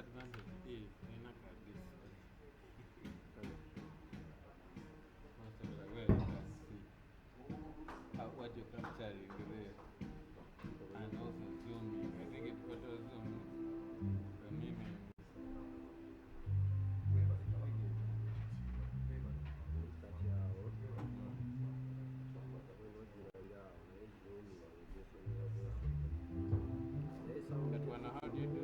advantage is in a this most of the way you can see what you're capturing there, and also zooming. I think it auto zooms the image. But when how do you do?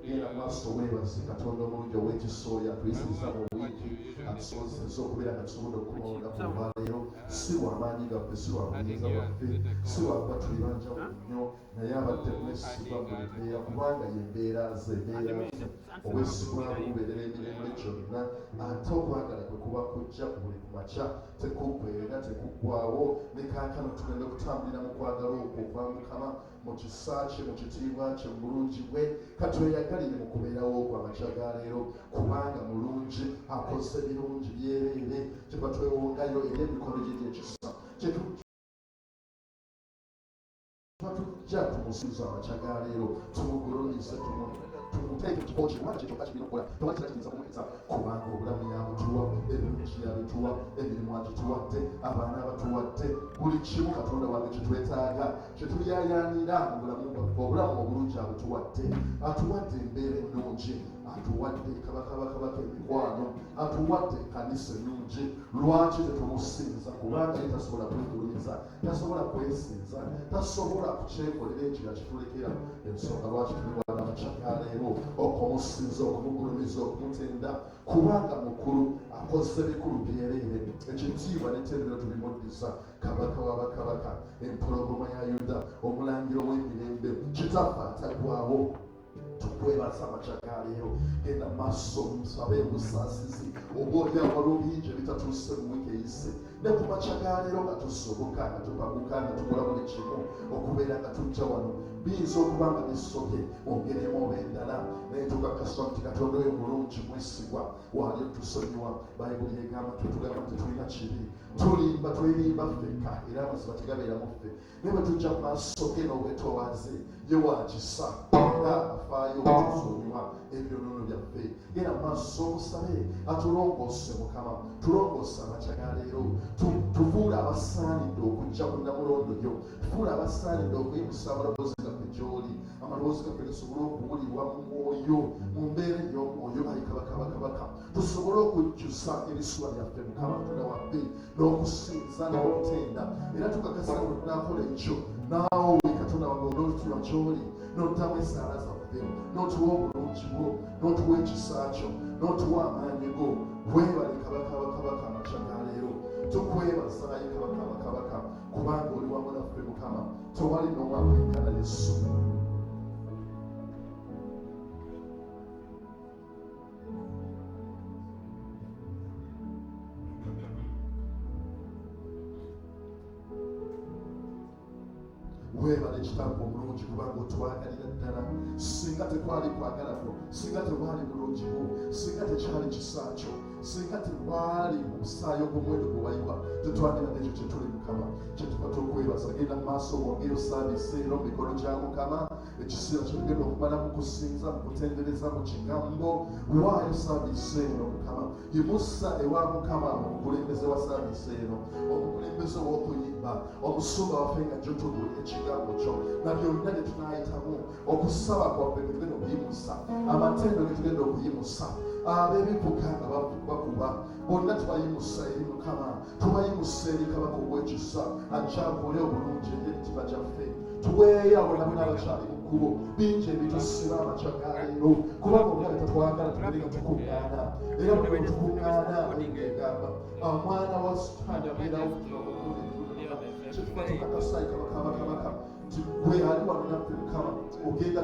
Era maaso weebase Katonda omulungi ow'ekisooya atuyisiriza mu wiiki atusobozesa okubeera nga tusobola okuba olunaku olwaleero. Si lw'amaanyi gaffe, si lwa buyinza bwaffe, si lwakuba tuli banjawulo nnyo, naye abadde mwesigwa buli mbeera kubanga ye mbeera ze, mbeera ze. Obwesigwa bubeerera emirembe gyonna, ate okwagala kwe kuba kujja buli ku makya, tekuggweera tekuggwaawo. Ne kaakano tugenda kutambulira mu kwagala okwo okuva mu Mukama, mu kisa kye, mu kitiibwa kye, mu bulungi bwe. Katweyagalire mu kubeerawo kwa makya ga leero kubanga mulungi, akoze birungi byereere. Kyeba twewongayo eri emikono gye gy'ekisa tujja tumusinza amakya ga leero, tumugulumize, tumuteeke ekifo kye kubanga kyekyoka kirina okukola. Tewali kirakiyinza kumuyinza kubanga obulamu yabutuwa, ebirungi yabituwa, emirimu agituwadde, abaana abatuwadde, buli kimu Katonda wange kyetwetaaga, kyetulyayaanira mu bulamu bwaffe, obulamu obulungi abutuwadde. Atuwadde embeera ennungi, atuwadde kabaka emikwano, atuwadde ekkanisa ennungi. Lwaki tetumusinza? Kubanga ye tasobola kwegulumiza, tasobola kwesinza, tasobola kukyekolera ekira kitulekera. Ensonga lwaki tuliwana amakya ga leero okumusinza, okumugulumiza, okumutenda kubanga mukulu, akoze bikulu byereere. Ekitiibwa n'ettendero tubimuddiza kabaka w'abakabaka, empologoma ya Yuda, omulangiro w'emirembe, kitaffe atagwawo. Tukwebaza amakya ga leero, genda maaso musabe obusaasizi obaolyawo waliwo bingi ebitatuuse mu wiiki eyise, ne ku makya ga leero nga tusoboka, nga tukaguka, nga tukola buli kimu okubeera nga tujja wano. Biyinza okuba nga bisobye ongeremu oba endala, naye tukakasa nti Katonda oyo mulungi, mwesigwa, waali otusonyiwa. Bayibuli egamba tetugamba nti tulina kibi, tulimba twerimba ffekka, era amazima tegabeeramu ffe. Naye bwe tujja mu maaso ge n'obwetoowaze, ye wakisa era afaayo okusonyiwa ebyonoono byaffe. Genda mu maaso omusabe atulongoose Mukama, tulongoose amakya ga leero, tufuule abasaanidde okujja ku Namulondo yo, tufuule abasaanidde okuyimusa amaloboozi gaffe gy'oli, amaloboozi gaffe gasobole okuwulirwa mu mwoyo, mu mbeera ey'omwoyo, ayi kabaka, tusobole okujjusa ebisuwa byaffe Mukama Katonda waffe, n'okusinza n'okutenda. Era tukakasa nga tunaakola ekyo, naawe Katonda wange onootuwa gy'oli, n'oddamu essaala zaffe, n'otuwa obulungi bwo, n'otuwa ekisa kyo, n'otuwa amaanyi go. Weebale kabaka amakya ga leero, tukwebaza ayi kabaka kubanga oli wamu naffe Mukama, tewali n'omu akwenkana Yesu. Weebale Kitange omulungi kubanga otwagalira ddala. Singa tekwali kwagala kwo, singa tewali bulungi bwo, singa tekyali kisa kyo, singa tewali omusaayi ogw'omuwendo gwe wayiwa, tetwandibadde ekyo kye tuli Mukama. Kyetuva tukwebaza. Genda mu maaso wongeyo saavisi eno mu mikono gya Mukama. Ekiseera kye tugenda okumala mu kusinza, mu kutendereza, mu kigambo. Waayo saavisi eno Mukama, yimusa ewa Mukama omukulembeze wa saavisi eno, omukulembeze w'okuyimba, omusumba waffe nga jjo tubuulira ekigambo kyo, na byonna bye tunaayitamu, okusaba kwaffe kwe tugenda okuyimusa, amatendo ge tugenda okuyimusa, ab'ebivuga nga bakuba bonna tubayimusa eri Mukama, tubayimusa eri kabaka ow'ekisa, akyavule obulungi eri emitima gyaffe. Tuweeyo abo nabo n'abakyali mu kkubo, bingi ebitusiba amakya ga leero, kubanga omulabe tatwagala tubere nga tukuŋŋaana, era bwe tukuŋŋaana egamba omwana wa Sitaani abeerawo kyekubatukatasaayi kabaka nti gwe ali wano naffe Mukama, ogenda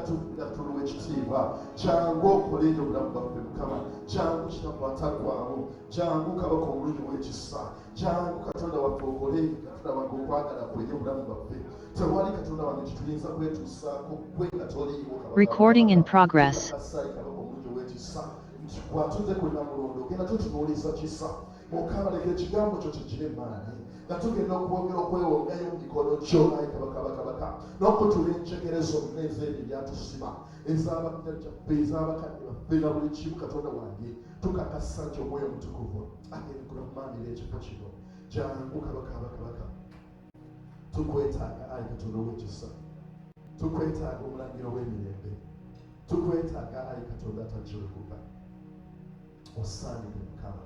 tuluwa ekitiibwa. Kyangu okoleyo obulamu bwaffe Mukama, kyangu kitakwatagwawo, kyangu kabaka omulungi w'ekisa, kyangu Katonda waffe okole Katonda wange okwagala kweri obulamu bwaffe. Tewali Katonda wange kituyinza kwetuusaako gwe nga toliiwo. Recording in progress. Kasaayi kabaka omulungi w'ekisa nti bw'atuze ku Namulondo ogenda tutunuuliza kisa. Mukama leka ekigambo kyo kigira emaanyi, nga tugenda okwongera okwewongayo mu mikono gyo ayi kabaka n'okutula enjegere zonna ez'ebyo byatusiba ez'abajjajjaffe ez'abakadde baffe na buli kimu katonda wange tukakasa nti omwoyo omutukuvu agenda kulamumaanira ekifo kino jangu kabaka tukwetaaga ayi katonda ow'ekisa tukwetaaga omulangiro w'emirembe tukwetaaga ayi katonda atajjolekuka osaanire mukama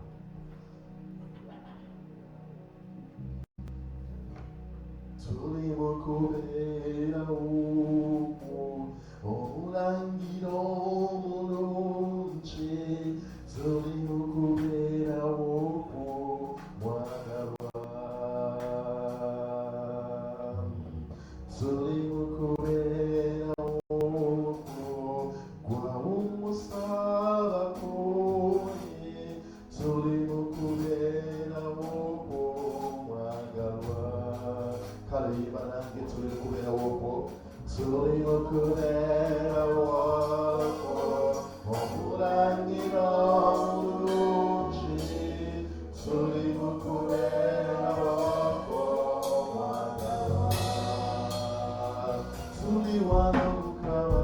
tuli mu kubeerawo omulangiro omulungi tuli mu kubeerawo mwagalwa tuli mu kubeerawo gwawumusabakoye tuli mu kubeerawo mwagalwa kale yimba nange tuli mu kubeerawo tuli mu kubeerawo omulangiro omulungi tuli mu kubeerawo mwagalwa tuli wano mukama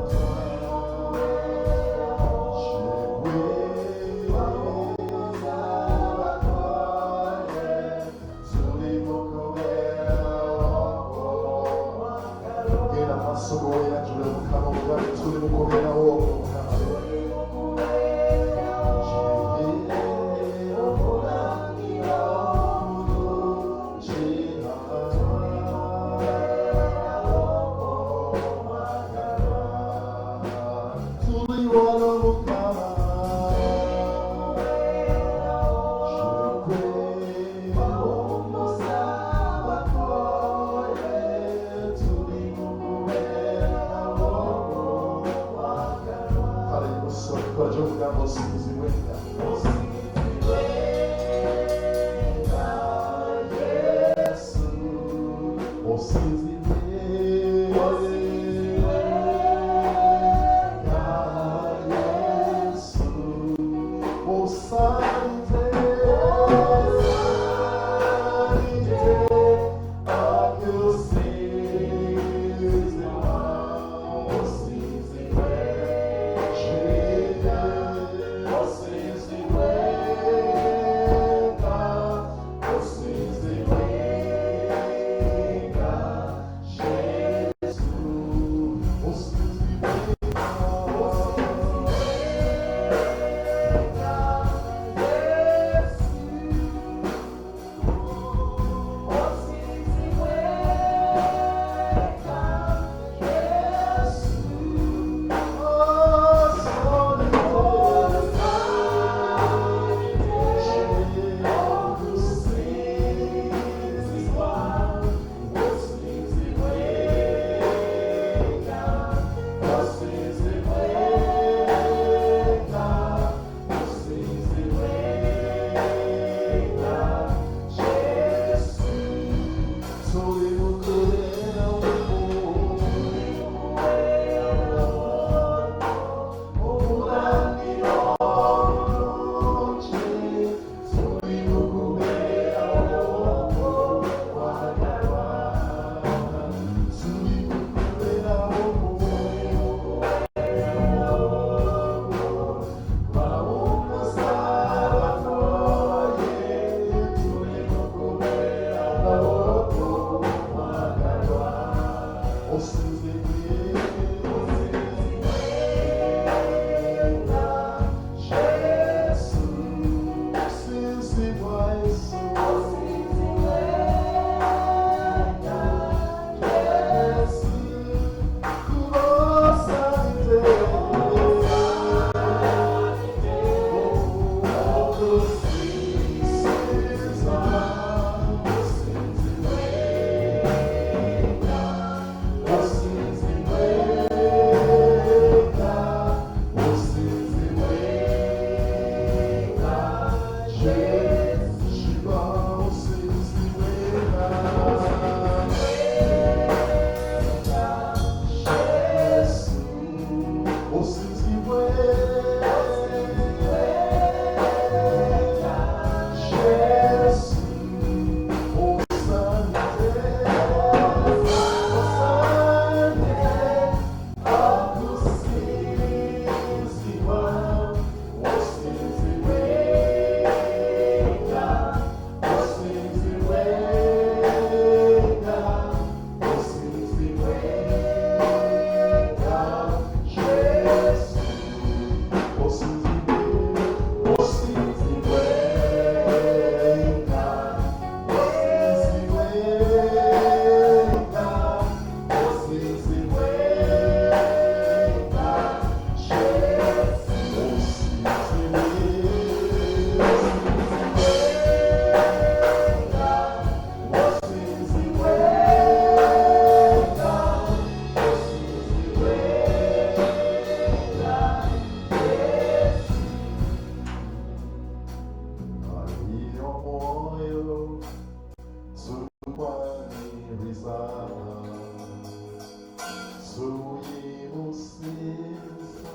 Suyimusisa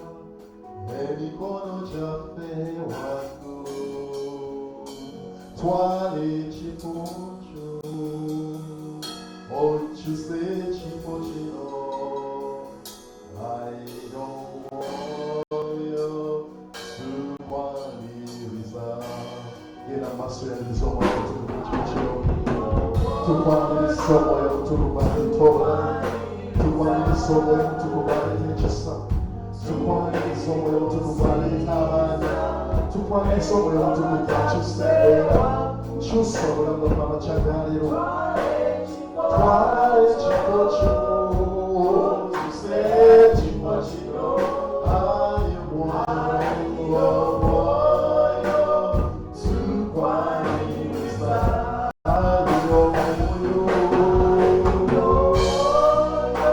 emikono gyaffe waggulu twala ekifuncu okyuse ekifo kino aina omwoyo tukwaniriza genda maaso yaniriza omwoyo tukukikiro tukwaniriza omwoyo tukubanitola tukwaniriza omwoyo tukubanira ekisa tukwaniriza omwoyo tukubanira abaana tukwaniriza omwoyo tukubakyusa embeera kyusa obulamu bwamama kyagaliro twala ekifo kino kyuse ekifo kino ayi omwoyo tukwaniriza ayi omwoyo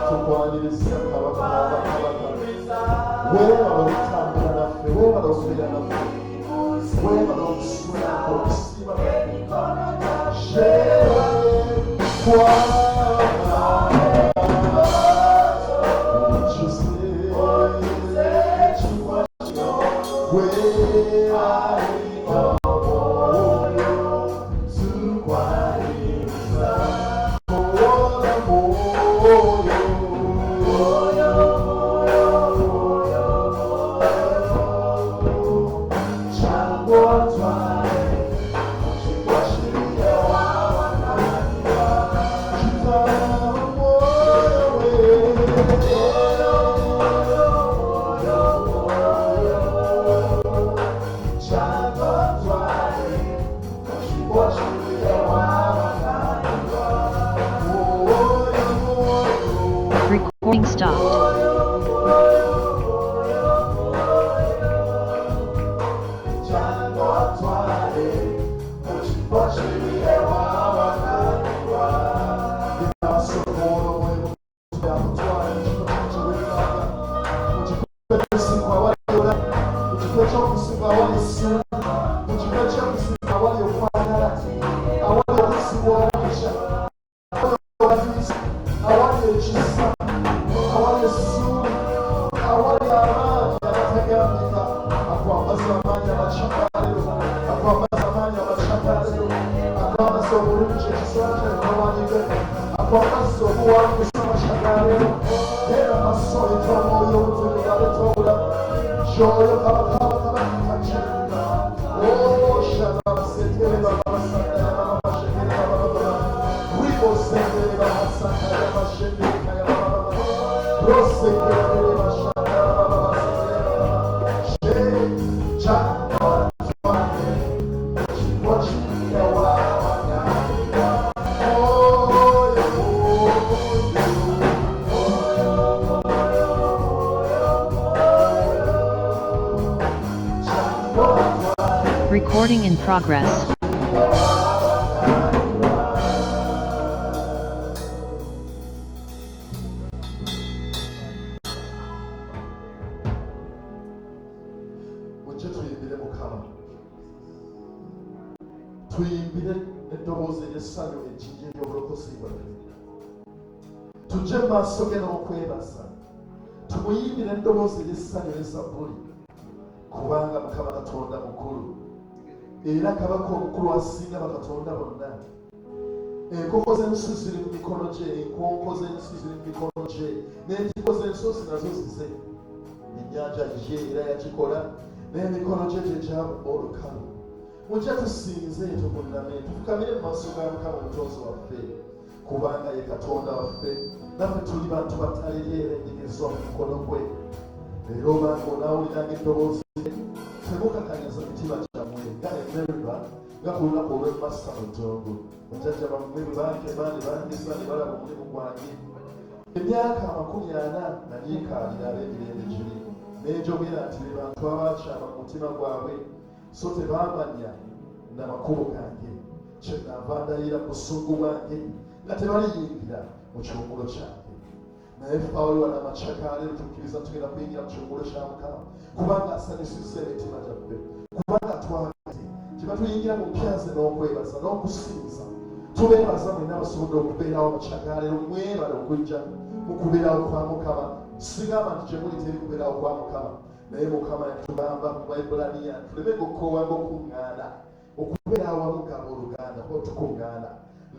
tukwaniriza kabaka webala okutambula naffe webala okubeera naffe webala okusula okusiba Recording stopped. Recording in progress. tuyimbire eddoboozi ery'essanyu ejjinja ery'obulokozi bwaffe tujje mu maaso ge n'okwebaza tumuyimbire eddoboozi ery'essanyu ery'ezabbuli kubanga mukama katonda mukulu era kabaka omukulu asinga bakatonda bonna enkoko z'ensi ziri mu mikono gye enkonko z'ensi ziri mu mikono gye n'entikko z'ensozi nazo zize ennyanja ye era yakikola n'emikono gye gyegyamu olukalu mujja tusinze tukunname tufukamire mu maaso ga mukama omutonzi waffe kubanga ye katonda waffe naffe tuli bantu batalirera ennyigiriza mu mukono gwe era obanga onaawuliranga eddoboozi temukakanyaza mitima gyammwe nga emmeruba nga ku lunaku olw'emmasa mu ddongo bajjajja bammwe bwe bankema ne bangiza ne balaba omulimu gwange emyaka 40 nanyekaalira ab'emirembe giri n'enjogera nti be bantu abakyama mu mutima gwabwe so tebamanya na makubo gange kyenava ndayira mu busungu bwange nga tebaliyingira mu kiwumulo kyange naye Pawulo wanamakyagalero tukkiriza tugenda kuyingira mu kiwumulo kya Mukama kubanga asanyusizza emitima gyaffe kubanga twagaze kiba tuyingira mu mpyaze n'okwebaza n'okusinza tubeebaza mwenna abasobodde okubeerawo mu kyagaaleero mwebale okujja mu kubeerawo kwa Mukama. Sigamba nti gye muli teri kubeerawo kwa Mukama, naye Mukama yatugamba mu Baibulaniya tuleme okukoowanga okuŋŋaana, okubeera awamu ng'abooluganda kuba tukuŋŋaana.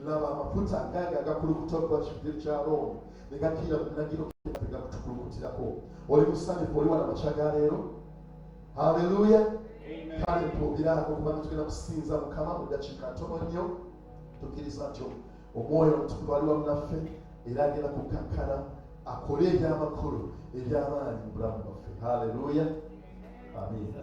Laba amafuta agaaga agakulukuta okuba kigere kya Alooni ne gakkira mu nnagiro tegakutukulukutirako. Oli musanyufu oli wano makyagaaleero? Haleluya! Kale twogeraako kubanga tugenda kusinza Mukama mu ddakiika ntono nnyo. Tukkiriza nti Omwoyo Omutukuvu ali wamu naffe era agenda kukakkana akole eby'amakulu eby'amaanyi mu bulamu bwaffe. Haleluya! Amiina.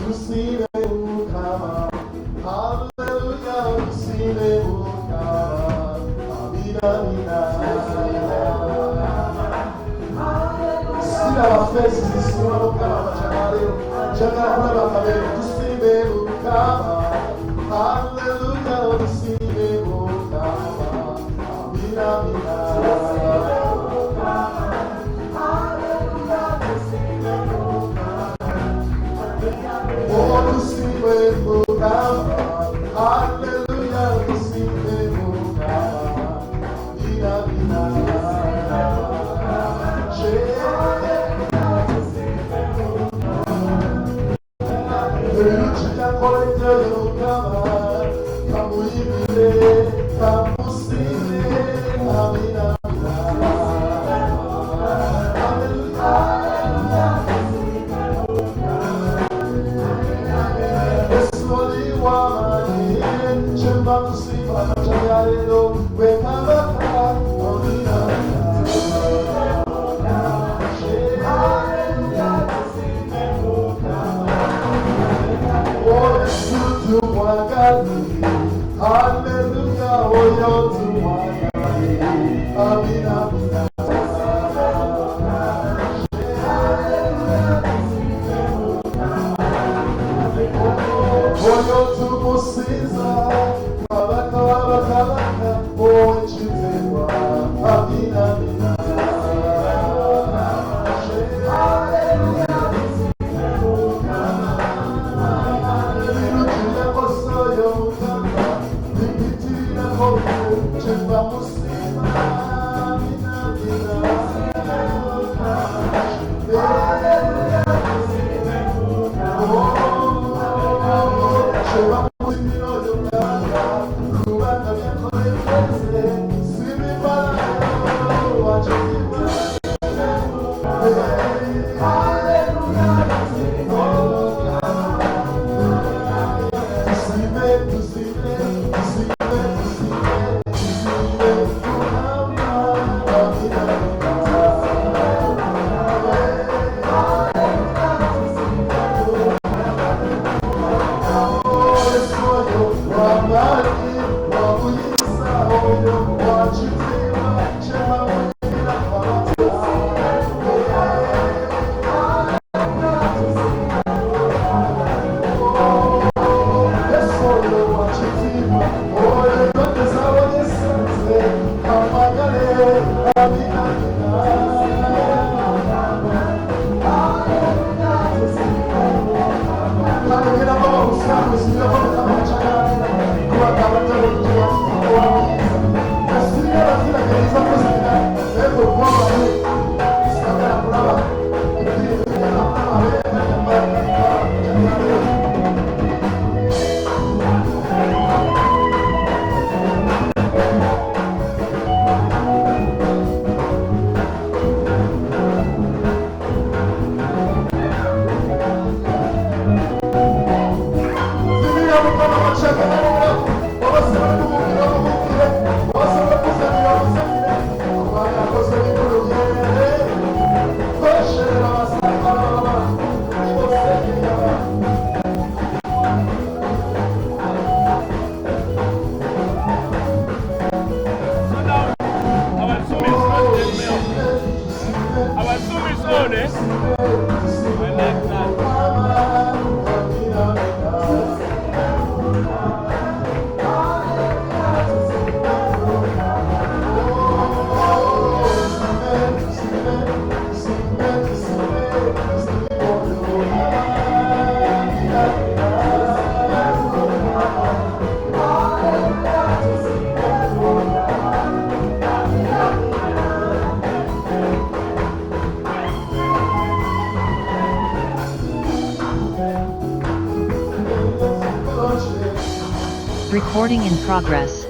Tusime Mukama, haleluya, tusime Mukama, amina, amina. Sina wafesi sisima Mukama makyagaaleero, njagala kulaba akabeero. Tusime Mukama, haleluya, tusime Mukama, amina, amina. Recording in progress.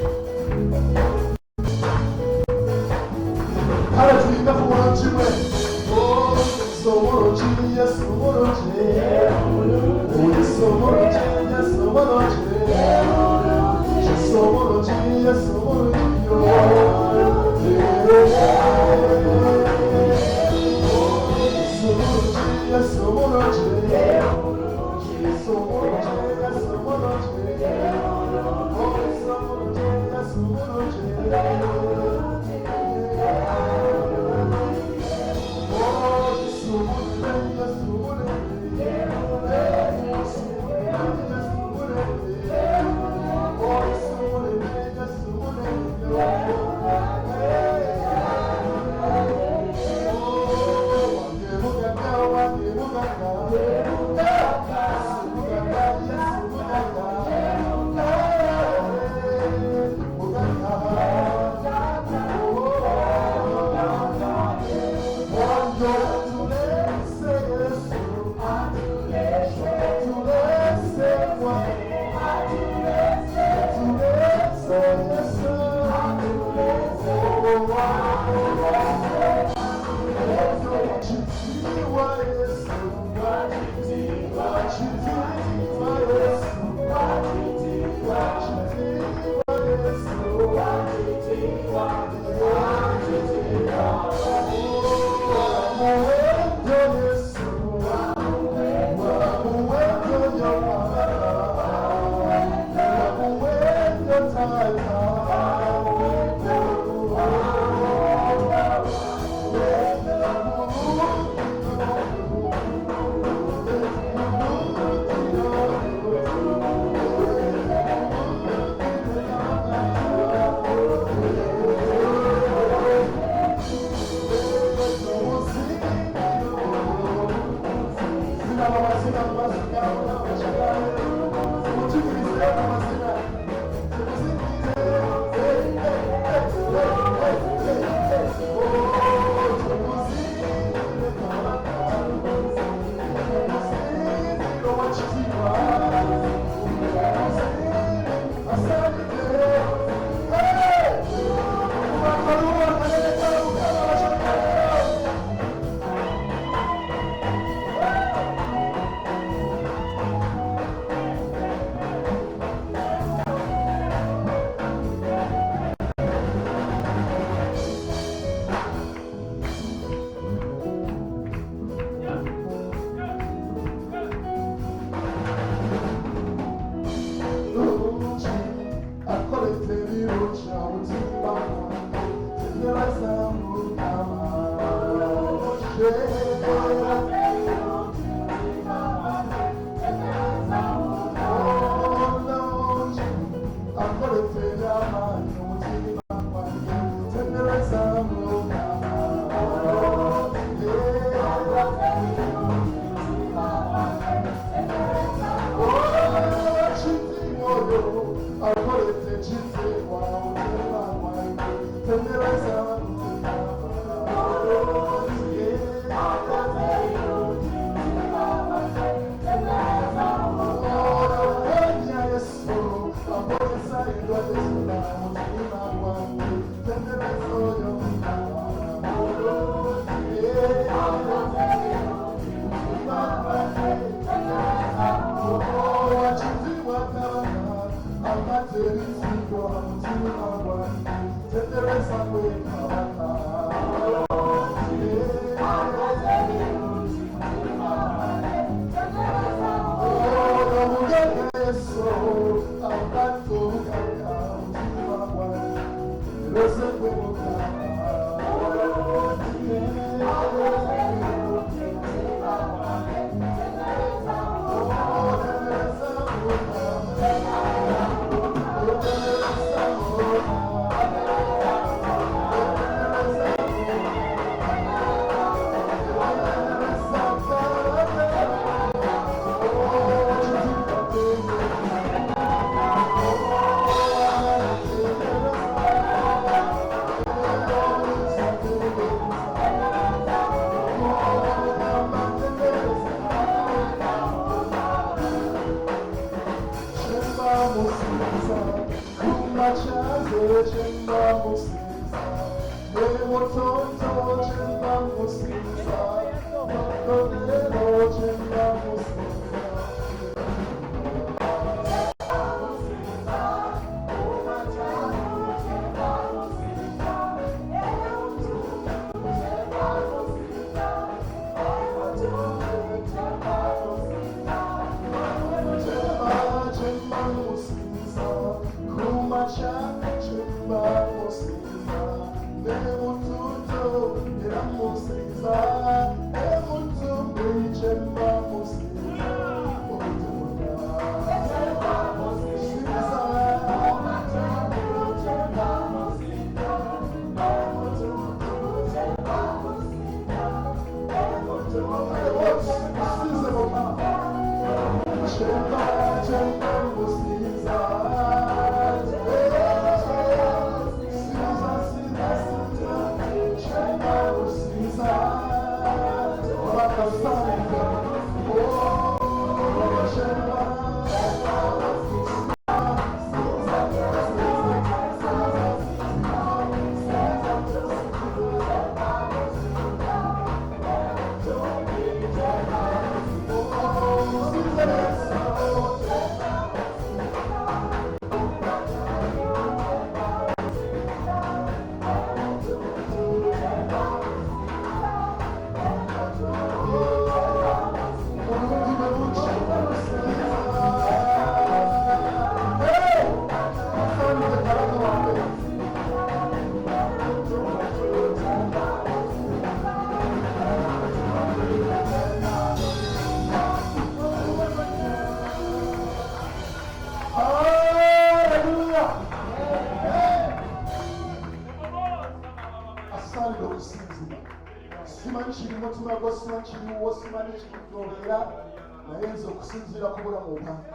Okusinzira ku bulamu obwange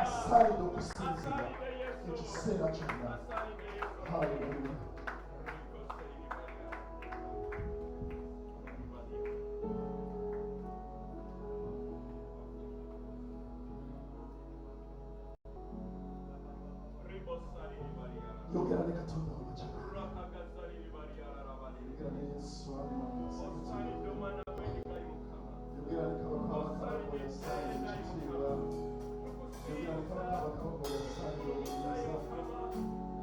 asaanidde okusinzira ekiseera kyonna. Haleluya. Yogera ne Katonda w'amakyala. Yogera ne Yesu yogera ne Kabaka w'Abakabaka yasaanidde ekitiibwa. Yogera ne Kabaka w'Abakabaka yasaanidde obuyinza.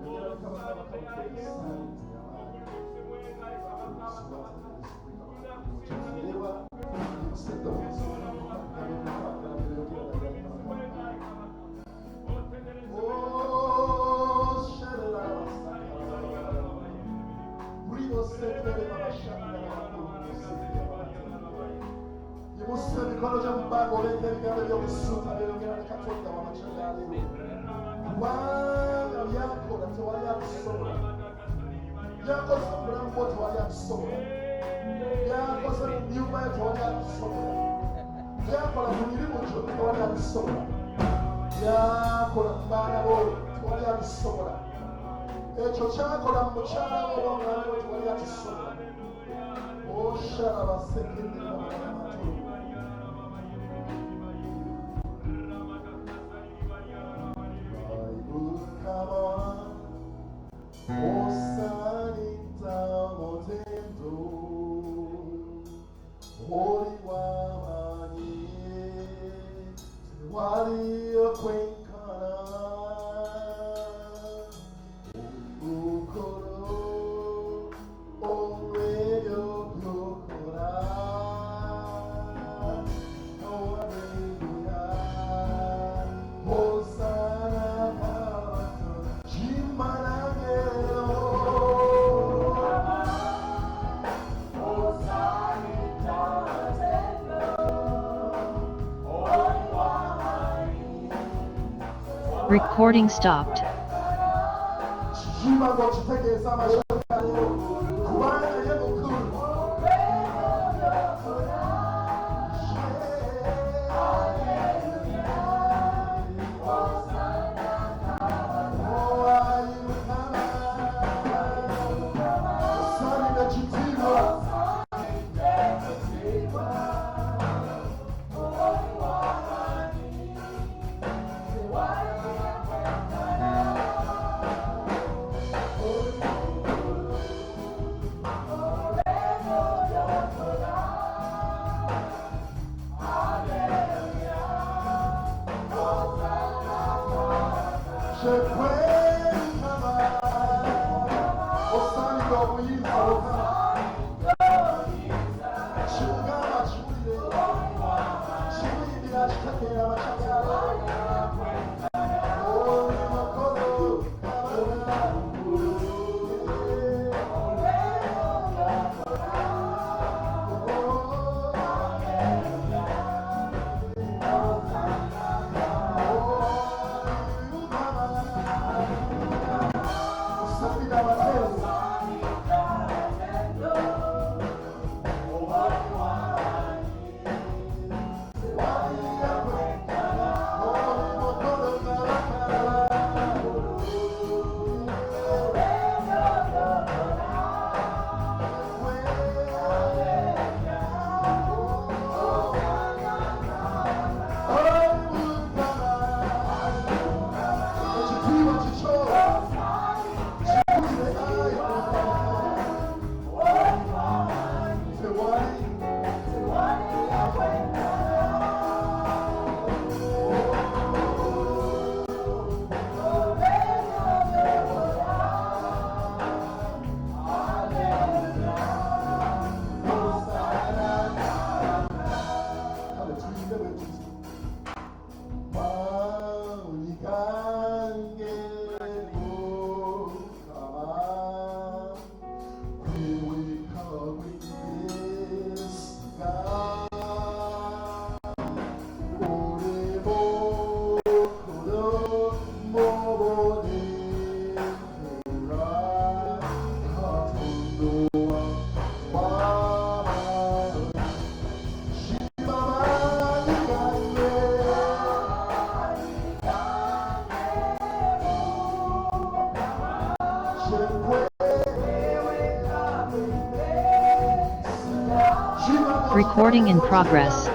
Yogera ne Kabaka w'Abakabaka yasaanidde amaanyi. Yewa omusajja w'omusajja Musse emikono gyo mu bbanga oleka ebigambo by'obusuuta byeyogera ne Katonda w'amakyala leero. Kubanga byakola tewali abisobola. Byakoze mu bulamu bwo tewali abisobola. Byakoze mu nnyumba yo tewali abisobola. Byakola mu mirimu gyo tewali abisobola. Byakola mu baana bo tewali abisobola. Ekyo kyakola mu mukyala wo n'omwana we tewali abisobola. Oshala basekende n'amatulu. Osanita motendo Holy Wamani Wali Okwenkana Ukoro Oreyo Yokora Oh Hallelujah Hosanna Kawato Chimanagero Recording stopped. Recording in progress.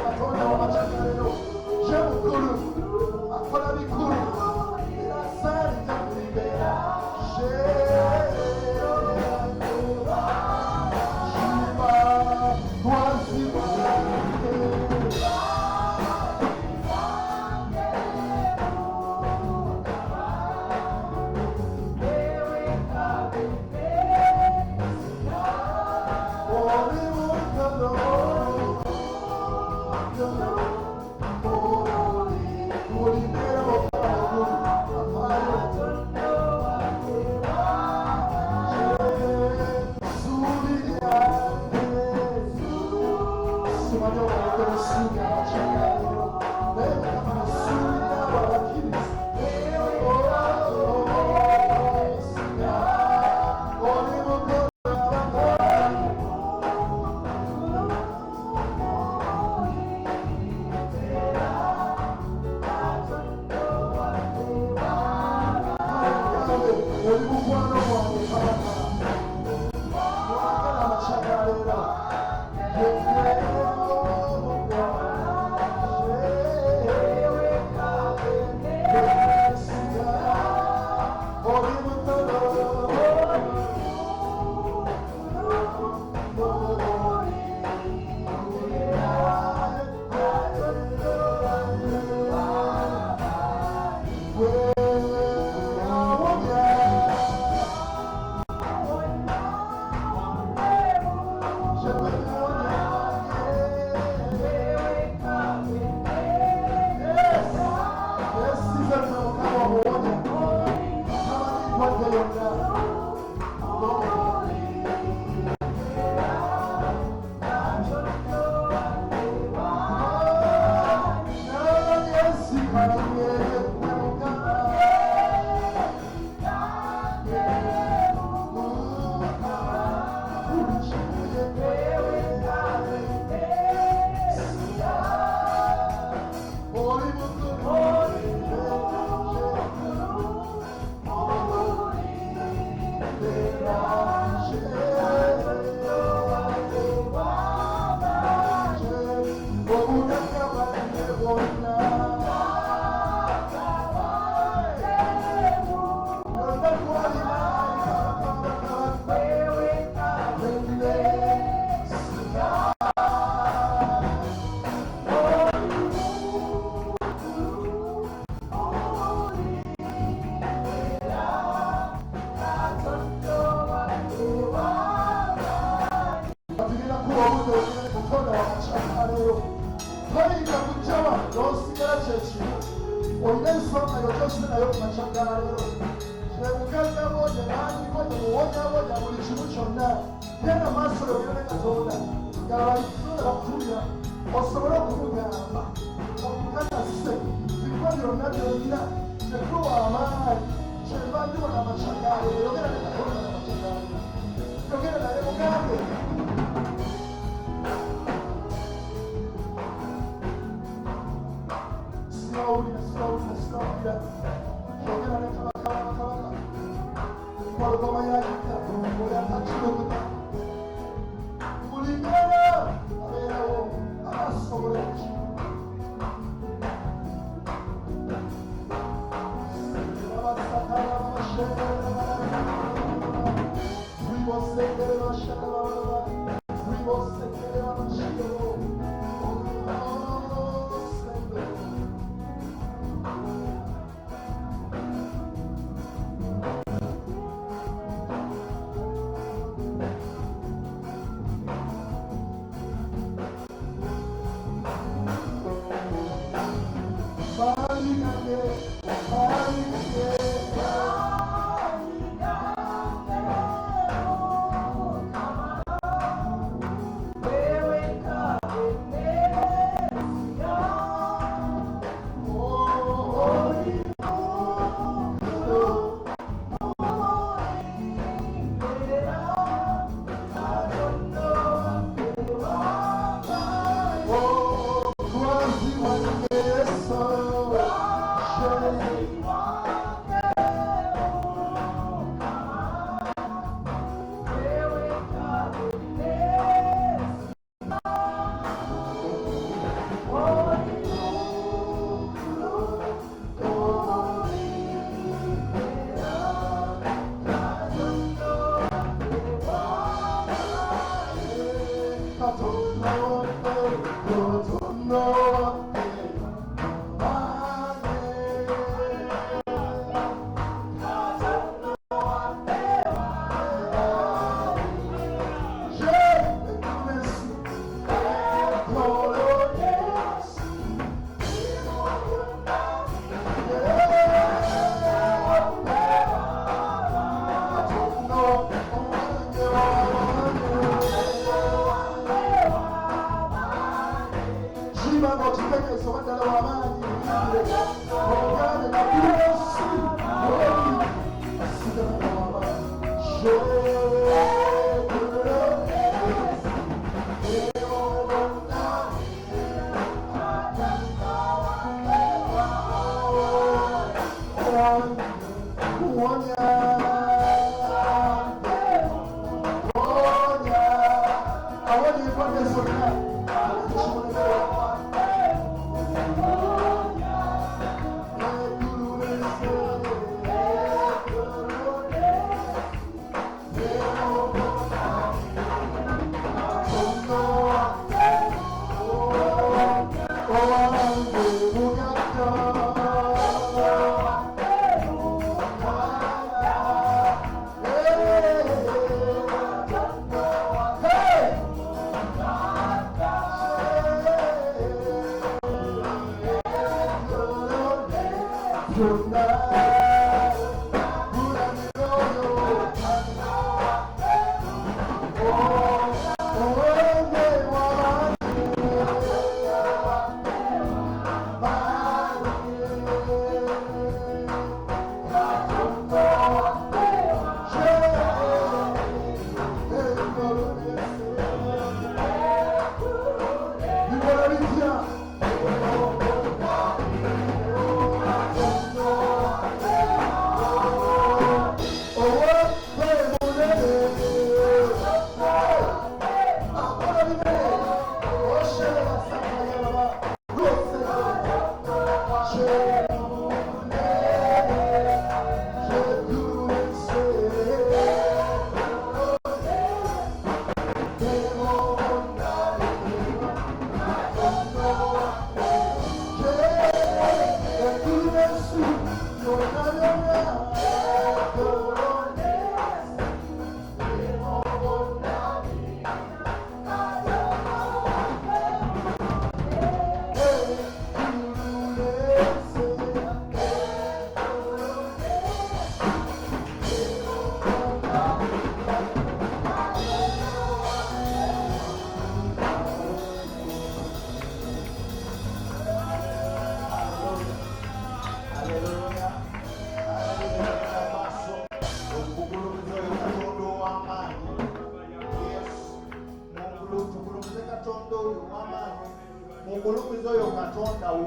Mukulumizo yo katonda wo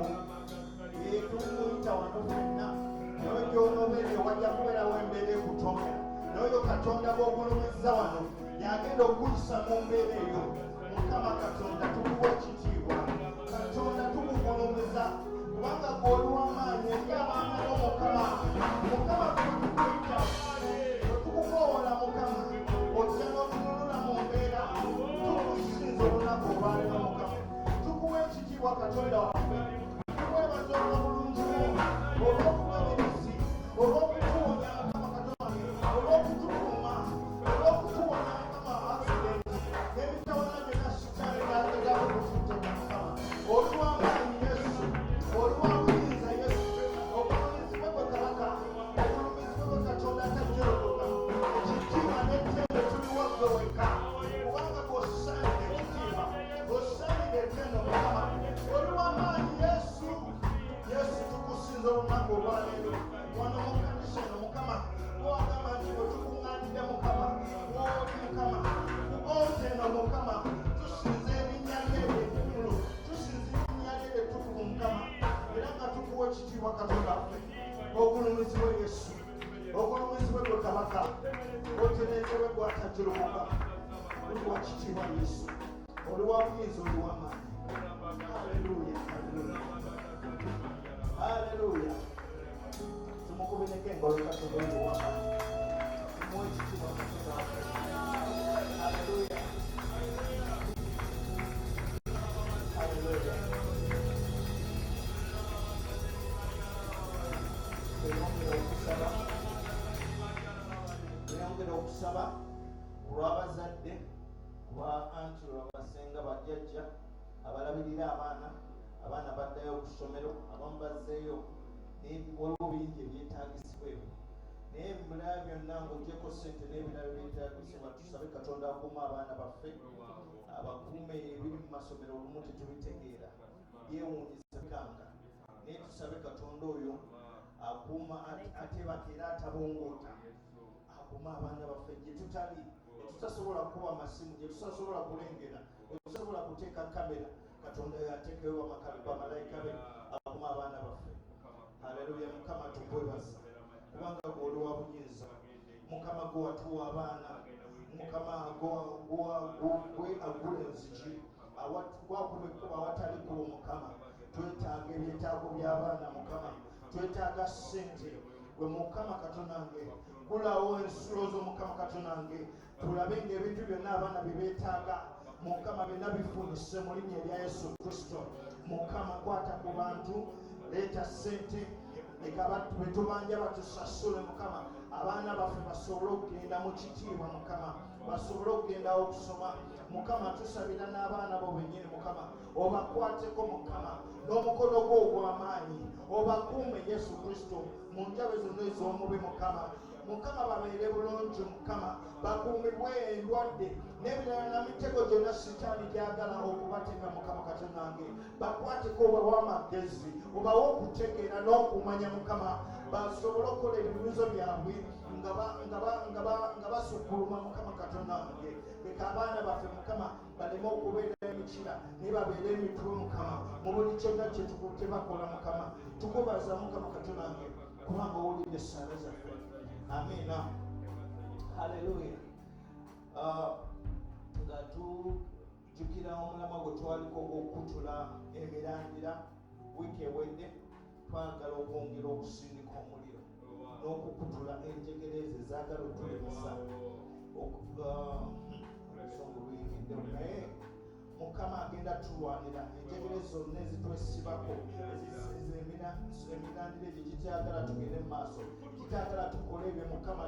yetumuyita wano fenna naye gy'onobeere wajja kubeera w'embeera ekutomera n'oyo katonda bw'ogulumiza wano yagenda okuyisa mu mbeera eyo. Mukama katonda tukuwa ekitiibwa, katonda tukugulumiza kubanga gw'oluw'amaanyi eri abaana b'omukama. Mukama tukuyita tukukoowola mukama ojja n'otununula mu mbeera tukusinza olunaku olwaleero mukama. Tukuwa ekitiibwa katonda waffe, tukwebaza olw'obulungi bwo olw'okugabirizi olw'okutuwonya mukama katonda olw'okutukuuma olw'okutuwonya mukama accident n'ebitawana byonna sitaani n'ategawo okututema mukama. Oluw'amaanyi Yesu, oluw'obuyinza Yesu, obulumizibwe bwe kabaka, obulumizibwe bwe katonda atajjolokoka. Ekitiibwa n'ettendo tuliwa ggwe wekka kubanga gw'osaanidde ekitiibwa, gw'osaanidde ettendo mukama. Oluw'amaanyi Yesu, Yesu tukusinza olunaku olwaleero wano mu kanisa eno mukama. Gw'agamba nti bwe tukuŋŋaanidde mukama gw'oli mukama kugonte eno mukama. Tusinza erinnya lye ery'ekkulu, tusinza erinnya lye ery'ettukuvu mukama, era nga tukuwa ekitiibwa katonda waffe. Ogulumizibwe Yesu, ogulumizibwe gwe kabaka, otereezebwe gwatajjolokoka. Oluwa kitiibwa Yesu, oluwa buyinza, oluwa maanyi. Haleluya, haleluya, haleluya. Tumukubireko engalo katonda oluwa maanyi, tumuwe ekitiibwa katonda waffe. Haleluya, haleluya. Tweyongera okusaba olw'abazadde, kuba anti olw'abasenga bajjajja abalabirira abaana baddayo ku ssomero, abamu bazzeeyo waliwo bingi ebyetaagisibwa ebyo. Naye ebirala byonna ng'oggyeko ssente n'ebirala byetaagisibwa, tusabe katonda akuuma abaana baffe, abakuume ebiri mu masomero olumu tetubitegeera, byewuunyisa bikanga. Naye tusabe katonda oyo akuuma atebaka era atabongoota, akume abaana baffe gye tutali, tutasobola kuba amasimu, gye tutasobola kulengera, gye tutasobola kuteeka kamera. Katonda yateekewo bamalayika be akume abaana baffe. Haleluya. Mukama tukwebaza kubanga gw'oli wa buyinza. Mukama gwe watuwa abaana, Mukama gwe agula enzigi, gwakuba ekkuba awatali kuba. Mukama twetaaga ebyetaago by'abaana. Mukama twetaaga ssente. Gwe Mukama Katonda wange gulawo ensulo zo. Mukama Katonda wange tulabe ng'ebintu byonna abaana bye beetaaga Mukama byonna bifunise mu linnya erya Yesu Kristo. Mukama kwata ku bantu, leeta ssente, leka bwe tubanja batusasule. Mukama abaana baffe basobole okugenda mu kitiibwa. Mukama basobole okugenda okusoma. Mukama tusabira n'abaana bo bennyini. Mukama obakwateko. Mukama n'omukono gwo ogw'amaanyi obakuume Yesu Kristo mu njabe zonna ez'omubi. Mukama babeere bulungi. Mukama bakuumibwe endwadde n'ebirala na mitego gyonna sitaani gyagala okubateeka. Mukama Katonda wange bakwateko, obawe amagezi, obawe okutegeera n'okumanya. Mukama basobole okukola ebibuuzo byabwe nga basukkuluma. Mukama Katonda wange leka abaana baffe Mukama baleme okubeera emikira ne babeere emitwe. Mukama mu buli kyonna kye bakola. Mukama tukubaza Mukama Katonda wange kubanga owulidde essaala zaffe. Amiina. Haleluya. Nga tujjukira omulama gwe twaliko okutula Emirandira wiiki ewedde, twagala okwongera okusindika omuliro n'okukutula enjegere ezo ezaagala otulemesa obusongo buyingiddemu, naye Mukama agenda tulwanira enjegere zonna ezitwesibako. Emirandira egyo gikyagala tugende mu maaso, gikyagala tukole ebyo Mukama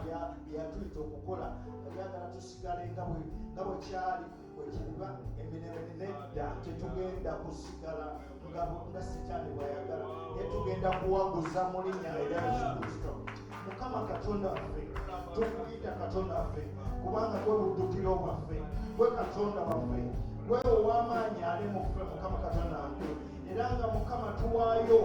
byatuyita okukola, byagala tusigale nga bwe kyali bwe kiriba emirembe. Nedda tetugenda kusigala nga sitaani bw'ayagala, naye tugenda kuwaguza mu linnya erya Yesu Kristo. Mukama Katonda waffe tukuyita Katonda waffe kubanga gwe buddukiro bwaffe, gwe Katonda waffe, gwe ow'amaanyi ali mu ffe. Mukama Katonda wange era nga Mukama tuwaayo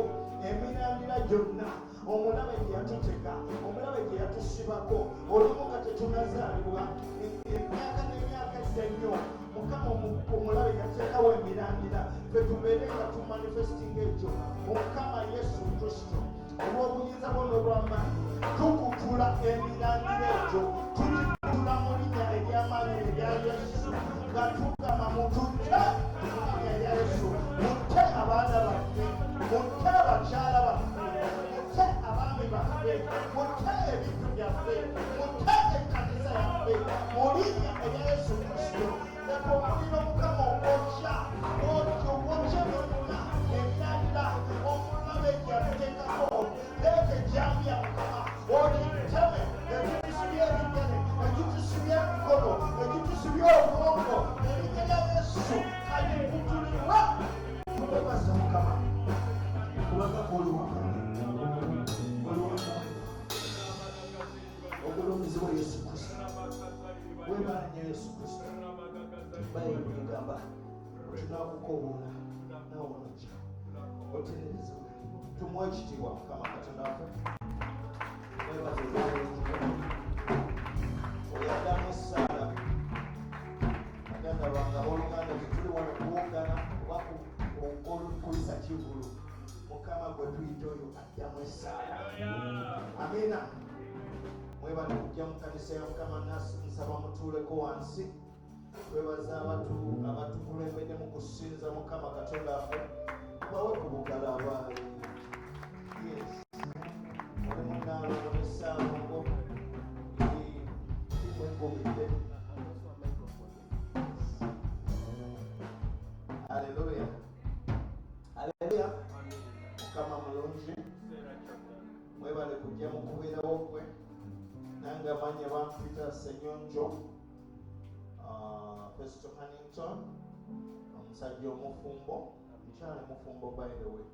emirandira gyonna, omulabe gye yatutega, omulabe gye yatusibako, olimu nga tetunazaalibwa emyaka n'emyaka edda nnyo. Mukama omulabe yateekawo emirandira ffe tubeere nga tumanifestinga ekyo. Mukama Yesu Kristo olw'obuyinza bwo n'olw'amaanyi tukutula emirandira egyo, tugitula mu linnya ery'amaanyi erya Yesu nga tugamba mututte mu linnya erya Yesu. Mutte abaana baffe, mutte abakyala baffe, mutte abaami baffe, mutte ebintu byaffe, mutte ekkanisa yaffe mu linnya erya Yesu Kristo. Leka omuliro Mukama ogwokya ogwokye byonna emirandira omulabe gye yatuteekako. Leeta ejjambiya Mukama ogiteme, egitusibye ebigere, egitusibye emikono, egitusibye obwongo, erinnya lya Yesu kalikutulibwa. Tukwebaza Mukama kubanga oli wamanyi, oli wamanyi. Ogulumizibwa Yesu Kristo, webaanya Yesu Kristo. Bayibuli egamba tunaakukoowoola naawe onojja otereezebwe. Tumuwe ekitiibwa Mukama Katonda waffe. Webaze oyaddamu essaala baganda bange abooluganda tetuli wano kuwogana oba kuyisa kivulu. Mukama gwe tuyita oyo addamu essaala. Amiina. Mwebale kujja mu kanisa ya Mukama. Nsaba mutuuleko wansi. Twebaza abatukulembedde mu kusinza Mukama Katonda waffe. Bawe ku bugala abaali. Yes. Oli munaalo n'essaalongo kimwegobedde. Haleluya. Haleluya. Mukama mulungi. Mwebale kujja mu kubeerawo kwe. Nange amannya bampita Ssenyonjo Festo Hannington, omusajja omufumbo, mukyala mufumbo by the way.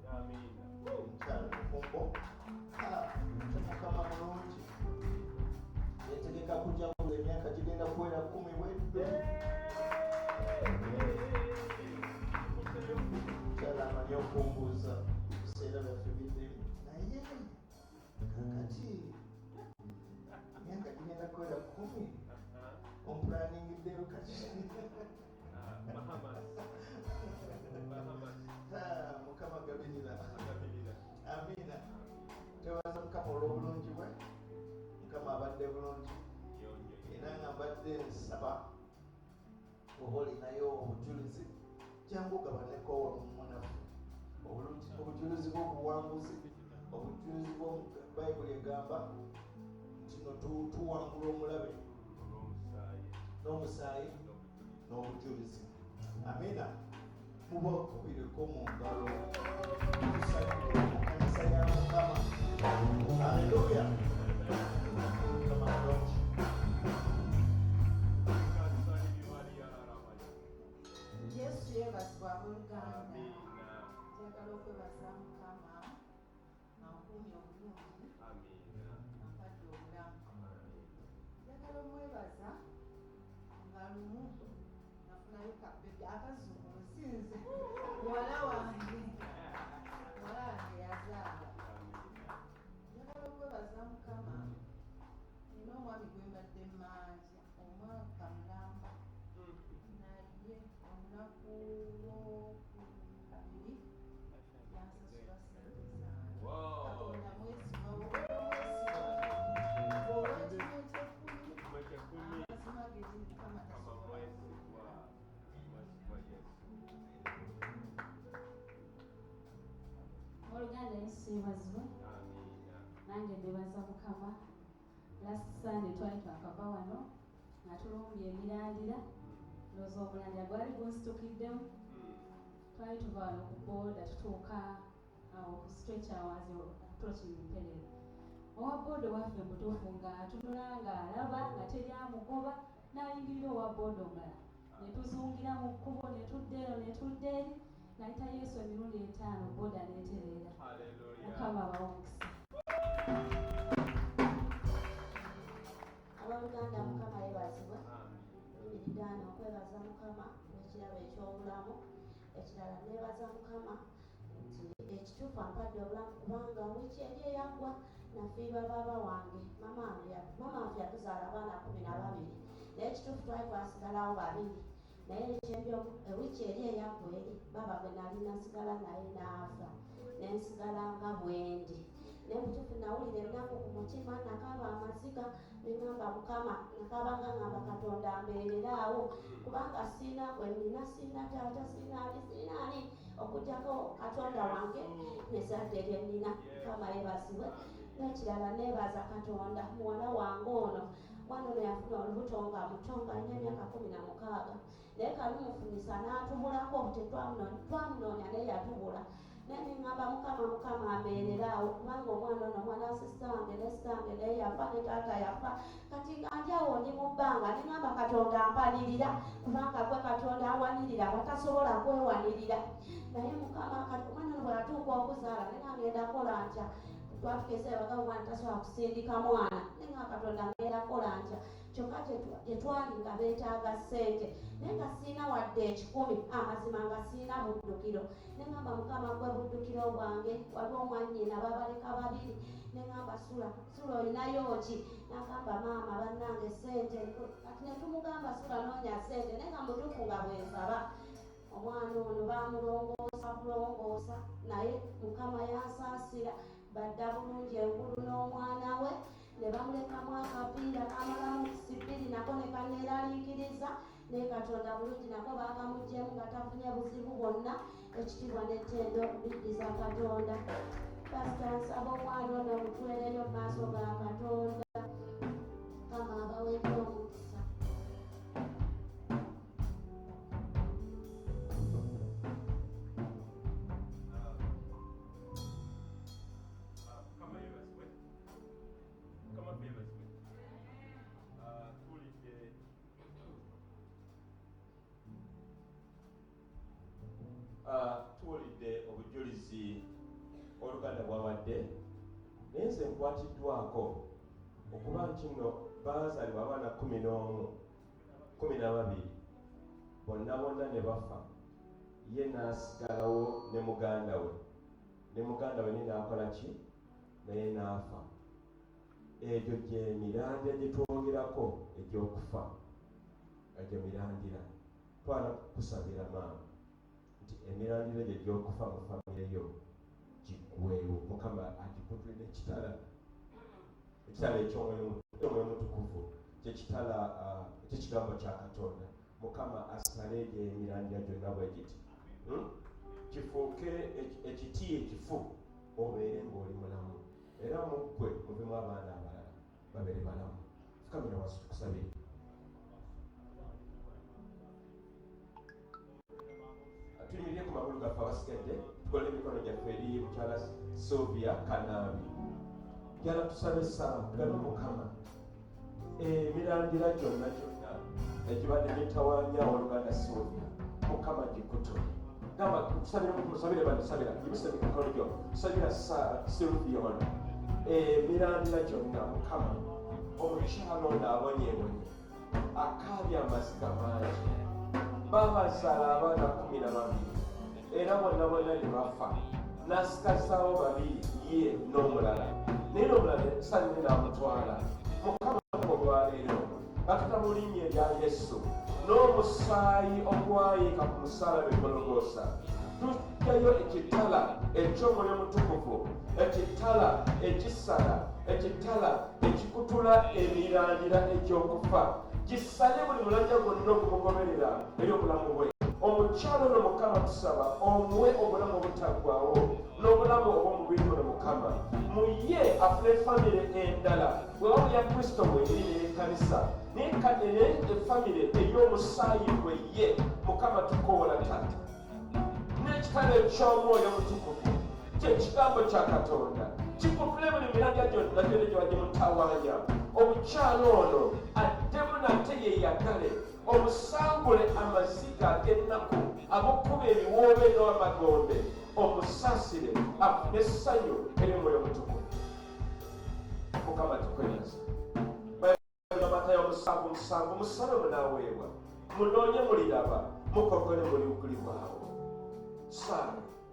Mukyala mufumbo. Mukama mulungi. Yetegeka kujja mu emyaka gigenda kuwera 10 bwedde. Mukyala amanyi okumbuuza ebiseera byaffe bidde naye kakati emyaka gigenda kuwera 10 mbadde nsaba oba olinayo obujulizi jangu gabaneko wamumunaffe obujulizi bw'obuwanguzi obujulizi bayibuli egamba nti no tuwangula omulabe n'omusaayi n'obujulizi. Amina. Mubakubireko mu ngalo kanisa ya Mukama. Haleluya. Yesu yeebazibwa abooluganda. Njagala okwebaza Mukama ankuumye obulungi ampadde obulamu. Njagala omwebaza nga lumu nafunayo kapeti akazzukulu sinze muwala wange yazaala. Njagala okwebaza Mukama nina omwami gwe mbadde mmanja omwaka mulamba naye olunaku lwokubiri yansasula sente zange. Katonda mwesigwa olw'ekimu eky'ekkumi amazima gezi Mukama tasobola kukola. Oluganda Yesu yeebazibwe. Nange ndebaza Mukama. Last Sunday twali twakava wano nga tulumbye Emirandira. Ndowooza omulandira gwali gunsitukiddemu. Twali tuva wano ku booda tutuuka awo ku stretch hours approaching Mperere. Owa booda waffe mutuufu ng'atunula ng'alaba nga teri amugoba n'ayingirira owa booda omulala. Ne tuzungira mu kkubo ne tudda eno ne tudda eri n'ayita Yesu emirundi 5 booda n'etereera. Mukama abawe omukisa. Abooluganda Mukama yeebazibwe. Emiriddaano okwebaza Mukama n'ekirabo eky'obulamu. Ekirala neebaza Mukama nti ekituufu ampadde obulamu kubanga wiiki eri eyaggwa nafiirwa baaba wange mama wange yatuzaala abaana 12 naye ekituufu twali twasigalawo 2 naye ekyembyo wiiki eri eyaggwa eri baba gwe nali nasigala naye n'afa nensigala nga bwendi. Naye butuufu nawulira ennaku ku mutima nakaaba amaziga neŋŋamba Mukama nakaabanga ŋŋamba Katonda mbeereraawo kubanga siina gwe nina, siina taata, siina ali, siina ani okuggyako Katonda wange n'ezzadde lye nnina. Mukama yeebazibwe. N'ekirala neebaza Katonda muwala wange ono mwana ono yafuna olubuto nga muto nga alina emyaka 16 naye kalumufunisa n'atubulako twamunoonya naye yatubula. Naye neŋŋamba Mukama ambeereraawo kubanga omwana ono mwana wa sisita wange ne sisita wange naye yafa ne taata yafa kati nga ndyawo ndi mu bbanga neŋŋamba Katonda ampanirira kubanga gwe Katonda awanirira batasobola kwewanirira. Naye Mukama omwana ono bwe yatuuka okuzaala naye ngenda kola ntya twatukese abagabo bwana tasobola kusindika mwana naye nga Katonda ngenda kola ntya kyokka gye twali nga beetaaga ssente naye nga siina wadde 10 amazima nga siina buddukiro. Neŋŋamba Mukama gwe buddukiro bwange waliwo omwannyina babaleka 2 neŋŋamba Sula olinayo ki? N'agamba maama bannange ssente kati ne tumugamba Sula noonya ssente naye nga mutuufu nga bwensaba. Omwana ono baamulongoosa naye Mukama yansaasira badda bulungi engulu n'omwana we ne bamulekamu akapiira kamalamu 2 nako ne kaneeraliikiriza naye Katonda bulungi nako baakamuggyemu nga tafunye buzibu bwonna. Ekitiibwa n'ettendo biddiza Katonda. Pasita nsaba omwana ono mutwereyo mu maaso ga Katonda. Mukama abaweeko omukisa. Tuwulidde obujulizi Oluganda bwawadde naye nze nkwatiddwako okuba nti nno baazaalibwa abaana 12 bonna ne bafa ye n'asigalawo ne muganda we ne n'akola ki naye n'afa. Egyo gye mirandira gye twogerako egy'okufa egyo mirandira. Twala kusabira maama nti emirandira gye gy'okufa mu famire yo giggweewo. Mukama agikutulire ekitala eky'omwoyo mutukuvu kyekigambo kya Katonda. Mukama asale Emirandira gyonna bwe giti kifuuke ekiti ekifu obeere ng'oli mulamu era mu ggwe muvemu abaana abalala babeere balamu. Fukamira wansi tukusabire. Tuyimirire ku magulu gaffe abasigadde tukole emikono gyaffe eri mukyala Sylvia Kanambi. Njala tusabisa gano Mukama Emirandira gyonna ekibadde gyetawaanya Luganda Sylvia, Mukama gikutule. Gamba tusabire badusabira yibisa emikono gyo tusabira Sylvia ono Emirandira gyonna Mukama omukyala ono abonyeebonye akaabye amaziga mangi babazaala abaana 12 era bonna bonna ne bafa n'asikazaawo 2 ye n'omulala naye n'omulala salire n'amutwala. Mukama olwaleero batuta mu linnya erya Yesu n'omusaayi ogwayiika ku musaalaba e Gologoosa tujjayo ekitala eky'Omwoyo Mutukuvu, ekitala ekisala, ekitala ekikutula emirandira egy'okufa gisale buli mulanja gwonna okumugoberera eri obulamu bwe. Omukyalo ono Mukama tusaba omuwe obulamu obutaggwaawo n'obulamu obw'omubiri guno Mukama mu ye afune famire endala bwewamu ya Kristo bwe eri n'ekkanisa naye efamire ey'omusaayi bwe ye Mukama tukoola Taata n'ekitala eky'Omwoyo Mutukuvu ky'ekigambo kya Katonda kikutule buli mirandira gyonna gyonna gye bajje mutawaanya. Omukyalo ono addemu nate yeeyagale omusangule amaziga ag'ennaku ab'okkuba ebiwoobe n'amagombe omusaasire afune essanyu eri Omwoyo Mutukuvu. Mukama tukwebaza. Matayo 7:7 musabe munaaweebwa munoonye muliraba mukokole muliwugulibwawo.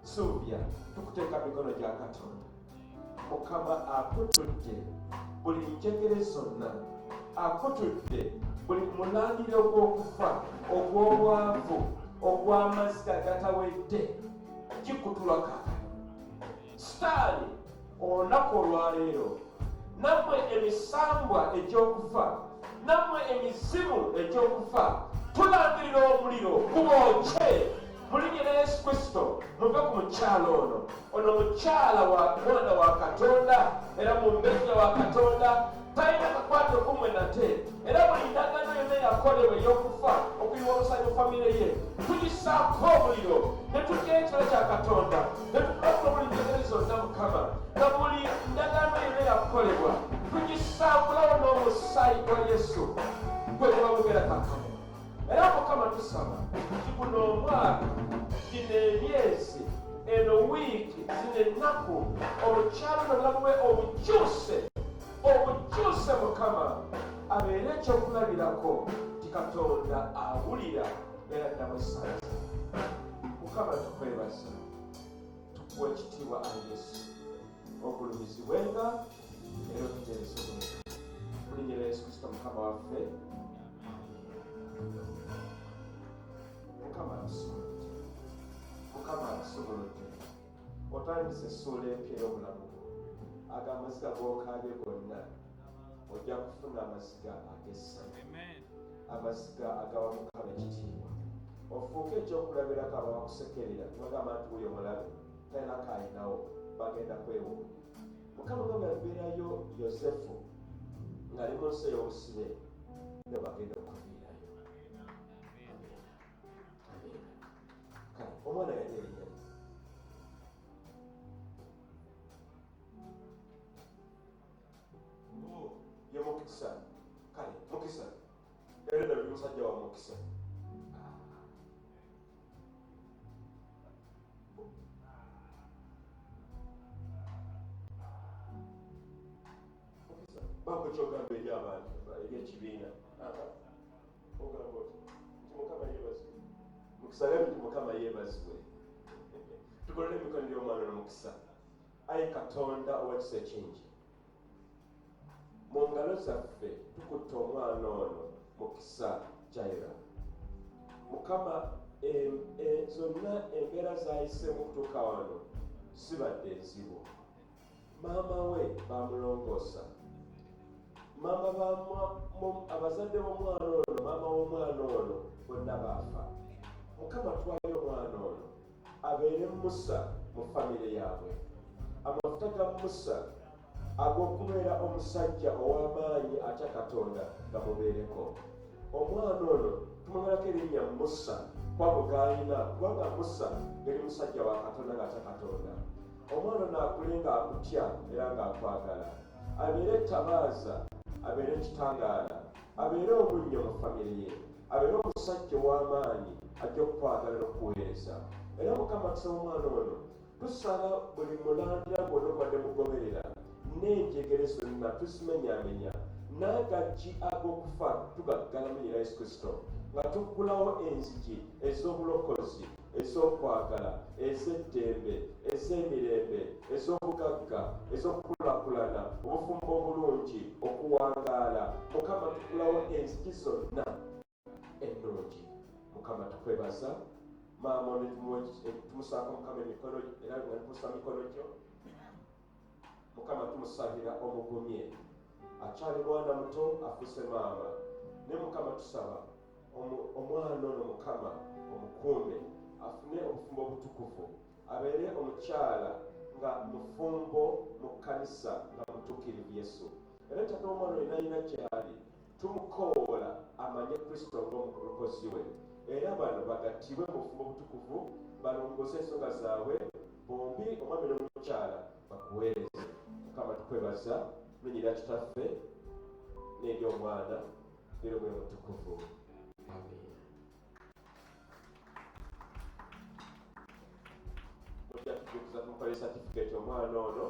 Sylvia tukuteeka mikono gya Katonda. Mukama akutudde buli njegere zonna, akutudde buli mulangire ogw'okufa, ogw'obwavu, ogw'amaziga agatawedde gikutulwa kaakano. Sitaani olunaku olwaleero nammwe emisambwa egy'okufa, nammwe emizimu egy'okufa tulangirira omuliro gubookye mu linnya lya Yesu Kristo muve ku mukyalo ono mukyala wa mwana wa Katonda era mumbejja wa Katonda talina kakwate kumwe nate era buli ndagaano yonna yakolebwa ey'okufa okuyiwa omusaayi mu famire ye tugisaako omuliro ne tutya ekiro kya Katonda ne tukulakula buli njegere zonna Mukama na buli ndagaano yonna yakolebwa tugisaakulawo n'omusaayi gwa Yesu gwe guba gugera kaakano. Era Mukama tusaba guno omwaka, gino emyezi, eno wiiki, zino ennaku omukyalo n'obulamu bwe obukyuse Mukama abeere ekyokulabirako ti Katonda awulira era ddamu essanza. Mukama tukwebaza tukuwa ekitiibwa ali Yesu ogulumizibwenga era otuteeresobwenga mu linnya lya Yesu Kristo Mukama waffe. Mukama akusumuludde otandise essuula empya ey'obulamu bwo. Ago amaziga g'okaabye gonna ojja kufuna amaziga ag'essanyu, amaziga agawa Mukama ekitiibwa. Ofuuke ekyokulabirako ababakusekerera tebagamba nti wuyo mulabe talina kayinawo bagenda kwewuunya. Mukama nga bwe yaviirayo Yosefu ng'ali mu nsi ey'obusibe ne bagenda okuviirayo. Kale omwana yali erinnya ye Mukisa. Kale Mukisa era Dawidi musajja wa Mukisa. Baako kyogamba eri abantu eri ekibiina ogamba oti nti Mukama yeebazibwe. Mukisa gambye nti Mukama yeebazibwe. Tukolere emikono gy'omwana ono Mukisa. Ayi Katonda ow'ekisa ekingi, mu ngalo zaffe tukutte omwana ono Mukisa Jaira. Mukama zonna embeera z'ayiseemu okutuuka wano sibadde nzibu. Maama we baamulongoosa abazadde b'omwana ono maama w'omwana ono bonna baafa. Mukama twayo omwana ono abeere Musa mu famire yaabwe, amafuta ga Musa ag'okubeera omusajja ow'amaanyi atya Katonda gamubeereko. Omwana ono tumwongerako erinnya Musa kwabo g'alina, kubanga Musa yali musajja wa Katonda ng'atya Katonda. Omwana ono akule ng'akutya era ng'akwagala, abeere ettabaaza, abeere ekitangaala, abeere omunnyo mu famire ye, abeere omusajja ow'amaanyi ajja okukwagala n'okuweereza. Era Mukama tusaba omwana ono, tusala buli mulandira gwonna obadde mugoberera n'enjegere zonna tuzimenyaamenya, n'agaggi ag'okufa tugaggala mu linnya lya Yesu Kristo, nga tuggulawo enzigi ez'obulokozi, ez'okwagala, ez'eddembe, ez'emirembe, ez'obugagga, ez'okukulaakulana, obufumbo obulungi, okuwangaala. Mukama tuggulawo enzigi zonna ennungi. Mukama tukwebaza maama ono tumusaako Mukama emikono era nga tumusa mikono gyo. Mukama tumusabira omugumye, akyali mwana muto afuuse maama. Ne Mukama tusaba omwana ono Mukama omukuume, afune obufumbo obutukuvu, abeere omukyala nga mufumbo mu kkanisa nga mutuukirivu Yesu. Era ttaka omwana oyo nayina gy'ali, tumukoola amanye Kristo ng'omulokozi we. Era bano bagattibwe mu bufumbo obutukuvu, balongose ensonga zaabwe, bombi omwami n'omukyala bakuweereze. Mukama tukwebaza linnya lya Kitaffe n'ery'Omwana n'ery'Omwoyo Mutukuvu. Amen. Mujja tujukiza tumukolere certificate omwana ono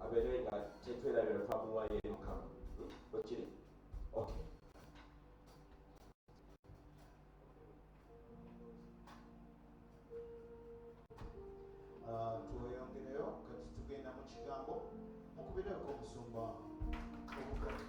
abeere nga tetwerabira twamuwayo eri Mukama. Okiri? Okay. Tweyongereyo kati tugenda mu kigambo mukubireko omusumba obugazi.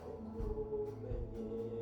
Okumenye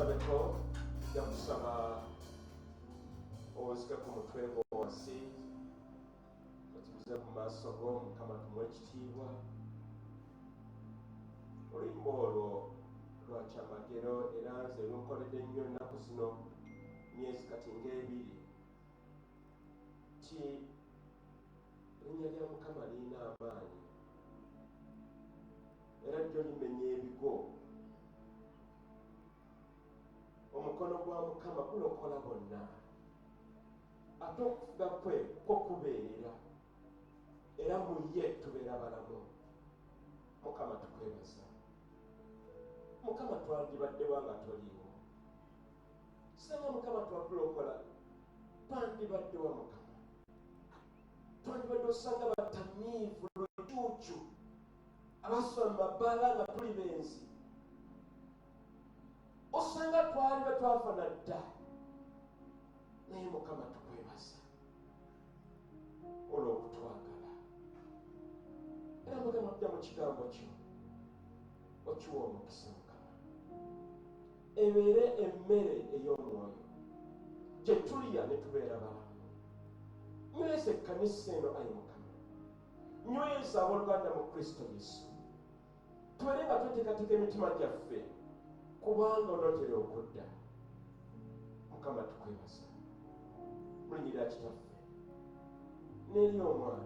tusabeko tujja kusaba owuzike ku mutwe gwo wansi otubuze mu maaso go Mukama tumuwe ekitiibwa. Oluyimba olwo lwa kyamagero era nze lunkoledde nnyo ennaku zino myezi kati ng'ebiri ti erinnya lya Mukama lirina amaanyi era jjo limenya ebigo. Omukono gwa Mukama gulokola bonna ate okufuga kwe kwo kubeerera era mu ye tubeera balamu. Mukama tukwebaza. Mukama twandibaddewa nga toliiwo. Singa Mukama twakulokola twandibaddewa Mukama. Twandibadde osanga batamiivu lucuucu abasula mu mabbaala nga tuli benzi. Osanga twali betwafa na dda. Naye Mukama tukwebaza olw'okutwagala. Era Mukama tujja mu kigambo kyo okiwa omukisa Mukama. Ebeere emmere ey'omwoyo gye tulya ne tubeera balamu. Nyweza ekkanisa eno ayi Mukama. Nyweza abooluganda mu Kristo Yesu. Tubeere nga tweteekateeka emitima gyaffe kubanga onootera okudda. Mukama tukwebaza. Mu linnya lya Kitaffe n'eri Omwana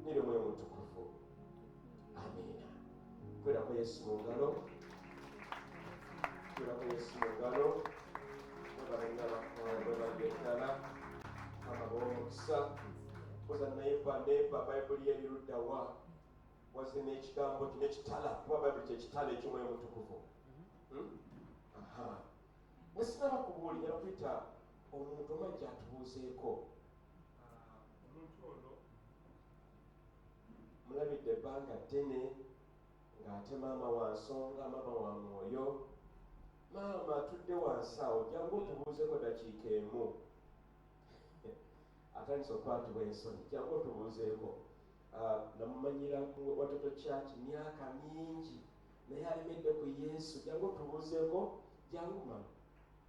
n'eri Omwoyo Omutukuvu. Amiina. Kwerako Yesu mu ngalo. Kwerako Yesu mu ngalo. Webalagala Mukama b'omukisa. Koza neeba Bayibuli yeri ludda wa. Wazze n'ekigambo kino ekitala kuba Bayibuli kyekitala eky'Omwoyo Omutukuvu. Nesinaba kubuulira kuyita omuntu omajja atubuuzeeko. Omuntu ono mulabidde ebbanga ddene ng'ate maama wa nsonga, maama wa mwoyo. Maama atudde wansi awo, jangu otubuuzeeko dakiika emu. Atandise okwatibwa ensonyi, jangu otubuuzeeko. Namumanyira Watoto Church myaka mingi naye alemedde ku Yesu. Jangu otubuuzeeko, jangu mama,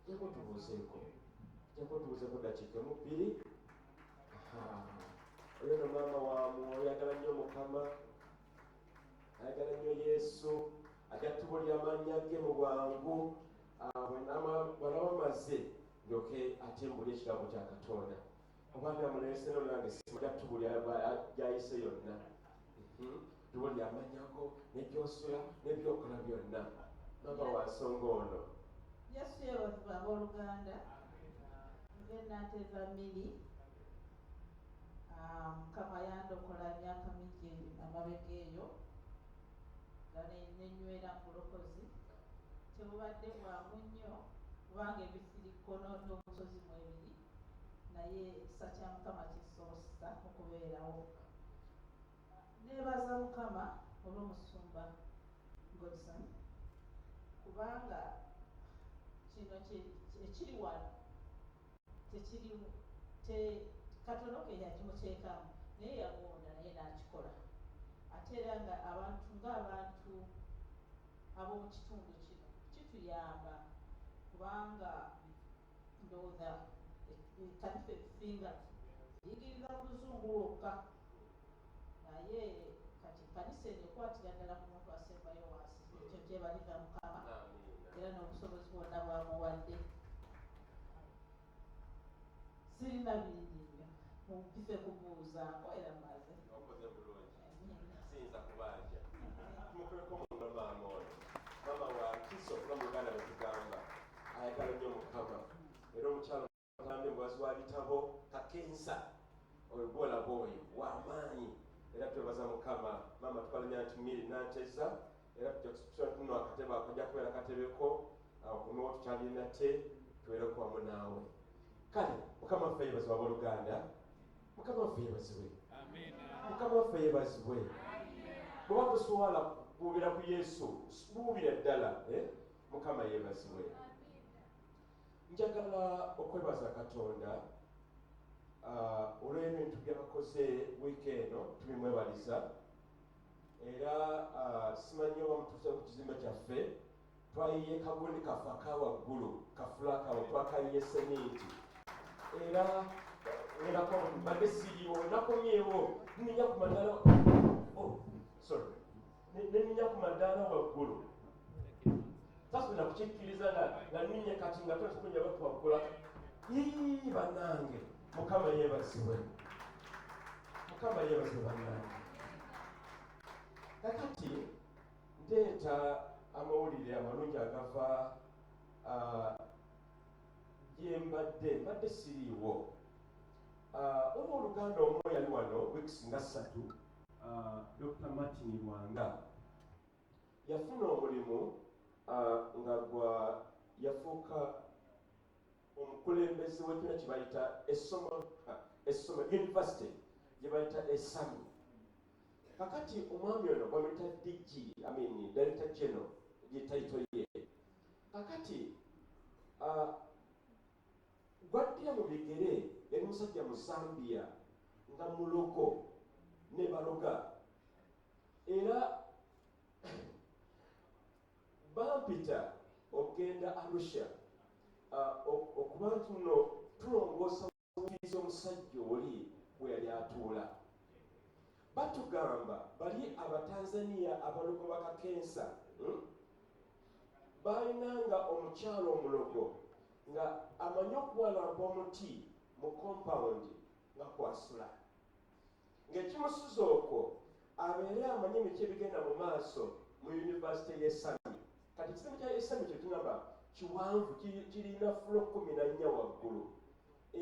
jangu otubuuzeeko. Jangu otubuuzeeko dakiika emu bbiri. Oyo no maama wa mwoyo ayagala nnyo Mukama, ayagala nnyo Yesu, ajja tubulira amannya ge mu bwangu. Bw'anaaba amaze ndyoke atembule ekigambo kya Katonda. Obanga amulese no nange sijja tubulira gyayise yonna. Tubulira amannya go n'egy'osula n'ebyokola byonna. Maama wa nsonga ono. Yesu yeebazibwa abooluganda. Nze Nanteeza Miri. Mukama yandokola myaka mingi amabega eyo nga nenywera mu bulokozi. Tebubadde bwangu nnyo kubanga ebisiriko n'obusozi mwebiri, naye ekisa kya Mukama kisobosa okubeerawo. Neebaza Mukama olw'omusumba Godson kubanga kino ekiri wano tekirimu Katono ke yakimuteekamu naye yagonda naye n'akikola. Ate era nga ng'abantu ab'omu kitundu kino kituyamba kubanga ndowooza ekkanisa ezisinga ziyigiriza mu Luzungu lwokka, naye kati ekkanisa eno ekwatira ddala ku muntu asembayo wansi. Ekyo kyebaliza Mukama era n'obusobozi bwonna bwamuwadde. Sirina bingi nnyo mumpise kubuuzaako era maze. Okoze bulungi. Siyinza kubanja. Tumukuleko omungalo maama ono. Maama wa nkiso okuba mu Luganda bwe tugamba. Ayagala nnyo Mukama. Era omukyalo agambye mubazi wa bitabo Kakensa. Oyo gwolaba oyo w'amaanyi. Era twebaza Mukama. Maama tukalanya nti Miri Nanteeza. Era tujja tuno akatebe ako kajja kubeera katebeko. Kuno tukyalina te tubeereko wamu naawe. Kale Mukama waffe yeebazibwe abooluganda. Mukama waffe yeebazibwe. Mukama waffe yeebazibwe. Bw'oba tosobola kubuubira ku Yesu, buubira ddala. Mukama yeebazibwe. Njagala okwebaza Katonda olw'ebintu by'abakoze wiiki eno, tubimwebaliza. Era simanyi oba mutuuse ku kizimbe kyaffe twayiye kagundi kafa akawaggulu kafulaka twakayiye seminti era erako mbadde siriwo nakomyewo nninya ku maddaala neninya ku maddaala waggulu tasubira kukikkiriza nga nninye kati nga totukunya batwaggula bannange mukama yeebazibwe bannange kakati ndeeta amawulire amalungi agava gye mbadde siriiwo oba oluganda omu yali wano weeks nga 3 Dr. Martin Lwanga yafuna omulimu nga yafuuka omukulembeze w'ekina kye bayita essomo university gye bayita esami kakati omwami ono bamuyita director general gye title ye kakati gwaddira mu bigere yali musajja mu Zambia nga mulogo ne baloga era bampita okugenda Arusha okuba nti nno tulongoosa okukiriza omusajja oli bwe yali atuula batugamba bali abatanzania abalogo bakakensa balinanga omukyalo omulogo nga amanyi okuwalampa omuti mu compound nga kwasula ng'ekimusuza okwo abeere amanyi emiki ebigenda mu maaso mu yunivasite y'esami kati ekizibu kya esami kye tugamba kiwanvu kirina fulo 14 waggulu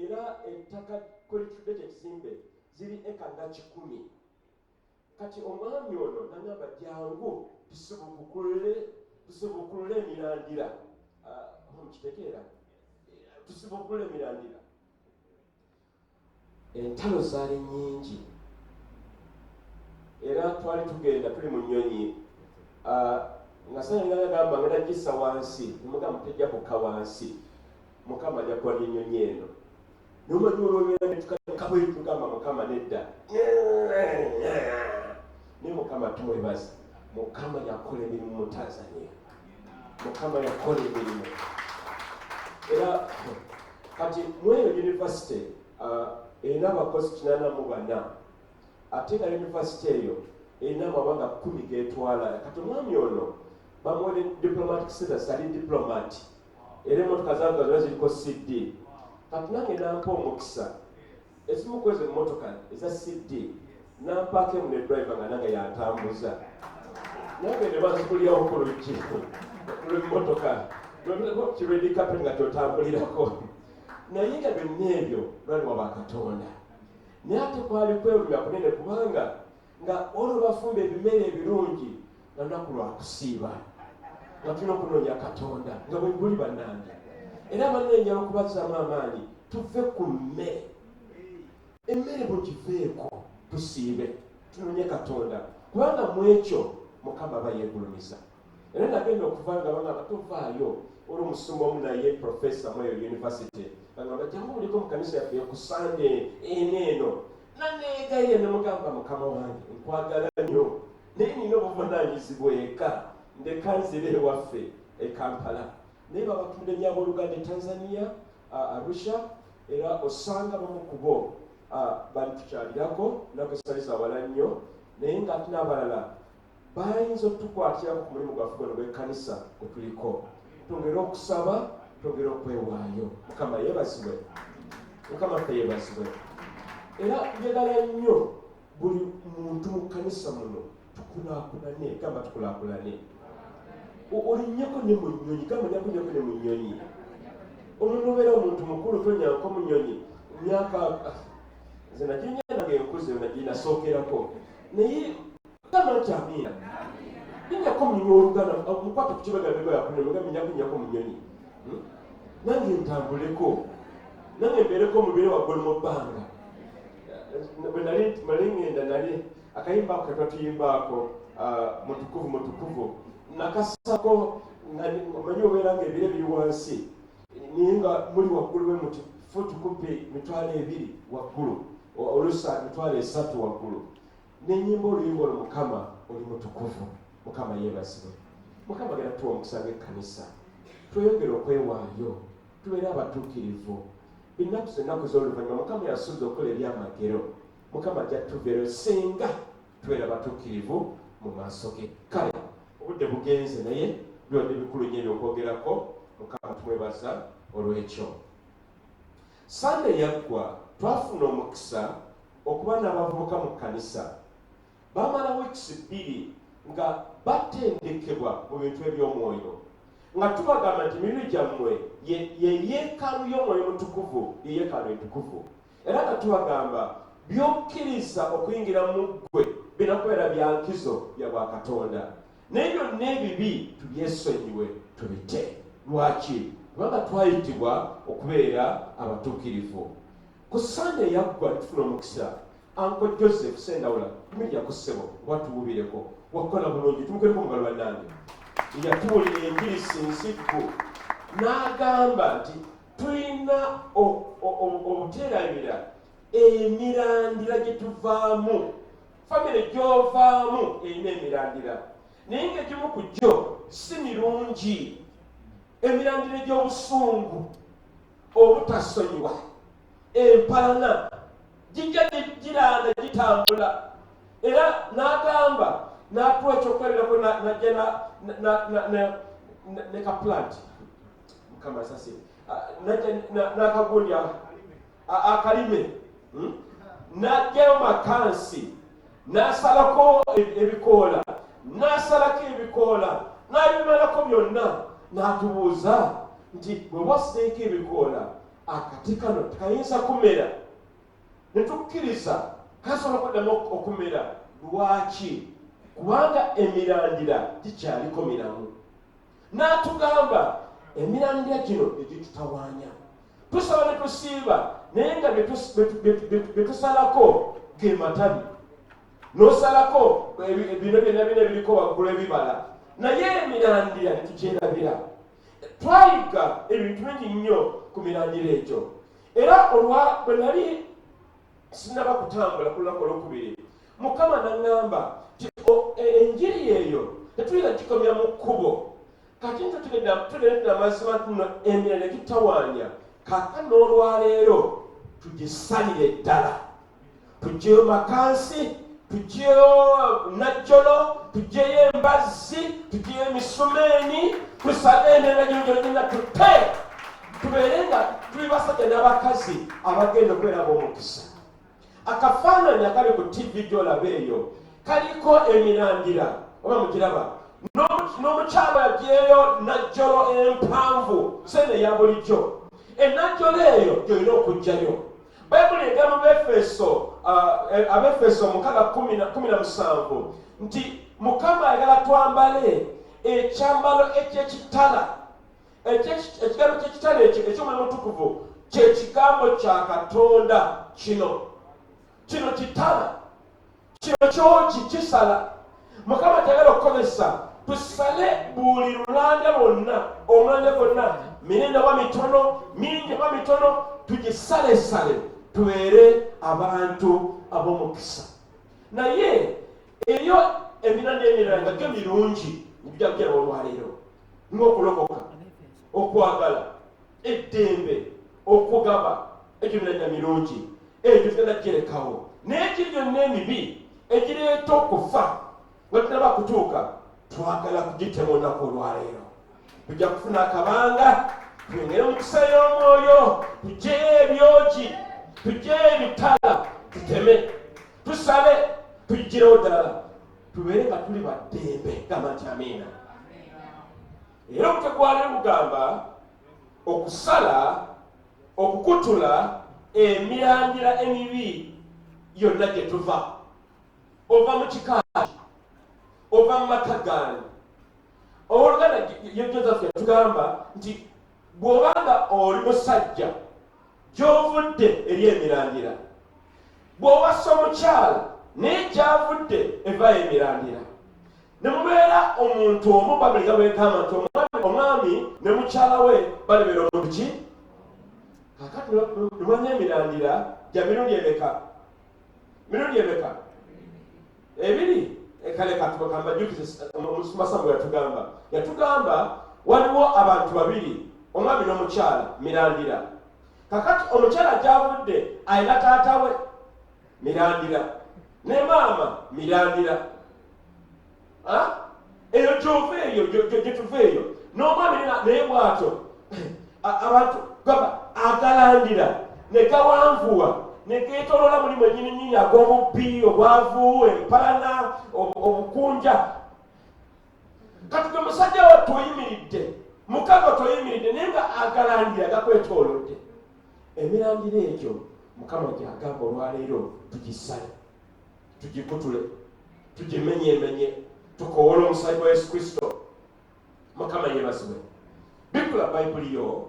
era ettaka kwelitudde kyekizimbe ziri eka nga 100 kati omwami ono nagamba jangu tusibukulule Emirandira mukitegeera tusibukulule Emirandira entalo zaali nnyingi era twali tugenda tuli mu nnyonyi nga sanga agamba nga nagisa wansi nemugamba tejja kukka wansi mukama ajja kuwalya ennyonyi eno nomanyi olwobeera netukabwetugamba mukama nedda ne mukama tumwebaza mukama yakola emirimu mu Tanzania mukama yakola emirimu era kati mweyo university erina abakozi 84 ate nga university eyo erina amabanga 10 getwala kati omwami ono bamuwere diplomatic status ali diplomat era emmotoka zange zonna ziriko CD kati nange nampa omukisa ezimu kwezi emmotoka eza CD nampaako emu ne driver nga nange yatambuza nange ne banzikulirawo ku luggi lw'emmotoka kirwedikape nga kyotambulirako naye nga byonna ebyo lwali waba Katonda naye ate kwali kwerumya kunene kubanga nga olwo bafumba ebimere ebirungi nga lunaku lwakusiiba nga tulina okunoonya Katonda nga bwe guli bannange era bannenjala okubazaamu amaanyi tuve ku mmere emmere bwegiveeko tusiibe tunoonye Katonda kubanga mu ekyo mukama aba yeegulumiza era nagenda okuvanga banga batuvaayo olw'omusumba omu naye profesa mweyo university bagamba jangu buliko mu kanisa yaffe ku Sunday eno naneegayire nemugamba mukama wange nkwagala nnyo naye nina obuvunaanyizibwa eka ndeka nzire ewaffe e Kampala naye babatudde nyabooluganda e Tanzania Arusha era osanga bamu ku bo bali tukyalirako nakwesaliza wala nnyo naye ng'ate n'abalala bayinza okutukwatira ku mulimu gwaffe guno gw'ekkanisa gwe tuliko twongere okusaba twongere okwewaayo mukama yeebazibwe mukama ffe yeebazibwe era njagala nnyo buli muntu mu kkanisa muno tukulaakulane gamba tukulaakulane olinnyeko ne mu nnyonyi gamba nyakunyako ne mu nnyonyi omuntu obeera omuntu mukulu tonyanko mu nnyonyi myaka nze naginyana ng'enkuze naginasookerako naye gamba nti amiina ninyako mu nnyonyi oluganda mukwate ku kibagabego yakunemugamba nyakunyako mu nnyonyi nange ntambuleko nange mbeereko omubiri waggulu mu bbanga bwe nali malingenda nali akayimba ako ketwatuyimbaako mutukuvu nakasako omanyi obeera nga ebire biri wansi naye nga muli waggulu bwe muti ffe tukupe 2 waggulu olusa 3 waggulu nenyimba oluyimba olwo mukama oli mutukuvu mukama yeebazibwe Mukama agenda tuwa omukisa ng'ekkanisa tweyongere okwewaayo tubeere abatuukirivu ennaku z'oluvannyuma Mukama yasuubiza okukola ebyamagero Mukama ajja tubeera singa tubeera abatuukirivu mu maaso ge kale obudde bugenze naye byonna bikulu nnyo ebyokwogerako Mukama tumwebaza olw'ekyo Sande yaggwa twafuna omukisa okuba n'abavubuka mu kkanisa bamala wiikisi 2 nga batendekebwa mu bintu eby'omwoyo nga tubagamba nti emibiri gyammwe ye yeekaalu y'omwoyo mutukuvu ye yeekaalu entukuvu era nga tubagamba by'okkiriza okuyingira mu ggwe binakubeera bya nkizo bya bwakatonda naye byonna ebibi tubyesonyiwe tubite lwaki kubanga twayitibwa okubeera abatuukirivu ku Sande yaggwa tufuna omukisa Uncle Joseph Sendawula tumirya ku ssebo oba tuwubireko wakola bulungi tumugereko mu ngalo bannange yatuwulira enjiri sinsikku n'agamba nti tulina obuteerabira emirandira gye tuvaamu famire gy'ovaamu erina emirandira naye ng'egimu ku gyo si mirungi emirandira egy'obusungu obutasonyiwa empalana gijja giraana gitambula era n'agamba n'atuwa ekyokwererako najja ne kaplanti Mukama sasi n'akagundi akalime n'ajjayo makansi n'asalako ebikoola n'asalako ebikoola n'abimalako byonna n'atubuuza nti bwe wasizeeko ebikoola akati kano tekayinza kumera ne tukkiriza kasobola okuddamu okumera lwaki kubanga emirandira gikyaliko miramu n'atugamba emirandira gino egitutawaanya tusaba ne tusiiba naye nga bye tusalako ge matabi n'osalako bino byonna biriko waggulu ebibala naye emirandira ne tugyerabira twayiga ebintu bingi nnyo ku mirandira egyo era bwe nali sinaba kutambula ku lunaku olwokubiri Mukama n'aŋŋamba nti enjiri eyo tetulina gikomya mu kkubo kati ntutegedde amazima tuno emirandira gitawaanya kaakano olwaleero tugisalire ddala tuggyeyo makansi tuggyeyo najjolo tuggyeyo embazzi tuggyeyo emisumeeni tusale emirandira gino gyonna tutte tubeere nga tuli basajja n'abakazi abagenda okubeera ab'omukisa akafaananyi akali ku TV gy'olaba eyo kaliko emirandira oba mukiraba n'omukyalo yagyeyo najjolo empanvu sene ya bulijjo enajjolo eyo gyolina okuggyayo bayibuli egamba abefeso 6:17 nti Mukama ayagala twambale ekyambalo eky'ekitala ekigambo ky'ekitala ekyo eky'omwoyo mutukuvu kyekigambo kya Katonda kino kitala kino kyoki kisala Mukama kyagala okukozesa tusale buli lulanda lwonna omulanda gwonna minene wa mitono mingi wa mitono tugisalesale tubeere abantu ab'omukisa naye eyo emirandira emirala nga mirungi nijja kugera olwaleero ng'okulokoka okwagala eddembe okugaba ekyo mirandira mirungi ebyo tugenda gyerekawo naye ekiri byonna emibi egireeta okufa nga tunaba kutuuka twagala kugitema olunaku olwaleero tujja kufuna akabanga twengere omukisa y'omwoyo tugyeyo ebyogi tugyeyo ebitala tuteme tusale tugirewo ddala tubeere nga tuli baddembe gamba nti amiina era obutegwalire bugamba okusala okukutula emirandira emibi yonna gye tuva ova mu kikaaki ova mu matagaani Oluganda Joseph yatugamba nti bw'obanga oli musajja gy'ovudde eri emirandira bw'owasa omukyala naye gy'avudde evaayo emirandira ne mubeera omuntu omu babiri nga bwegamba nti omwami ne mukyala we balebeera omuntu ki kakati lumanya emirandira gya mirundi emeka ebiri kale katubakamba jukize masambo yatugamba yatugamba waliwo abantu babiri, omwami n'omukyala Mirandira. Kakati omukyala gy'avudde ayina taata we Mirandira ne maama Mirandira. Eyo gy'ova eyo gyetuva eyo n'omwami naye bw'atyo abantu gaba agalandira ne gawanvuwa ne geetoloola mulimu ennyininyini ag'obubbi, obwavu, empalana, obukunja. Kati gwe musajja wattu oyimiridde, mukago toyimiridde naye nga agalandira gakwetoolodde. Emirandira egyo Mukama gy'agamba olwaleero tugisale, tugikutule, tugimenyeemenye, tukowola omusaayi gwa Yesu Kristo. Mukama yeebazibwe. Bikula Bayibuli yo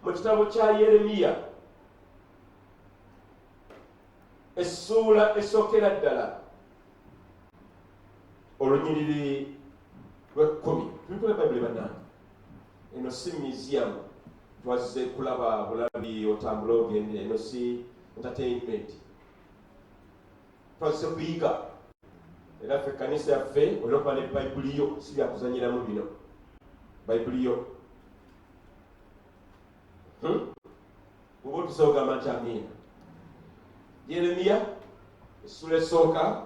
mu kitabo kya Yeremiya essuula esookera ddala olunyiriri lw'10. Tubikula Bayibuli bannange. Eno si museum twazze kulaba bulabi otambula ogende, eno si entertainment. Twazze kuyiga. Era ffe ekkanisa yaffe olina okuba ne Bayibuli yo, si byakuzanyiramu bino. Bayibuli yo. Oba otusobola okugamba nti amiina. Yeremiya essuula esooka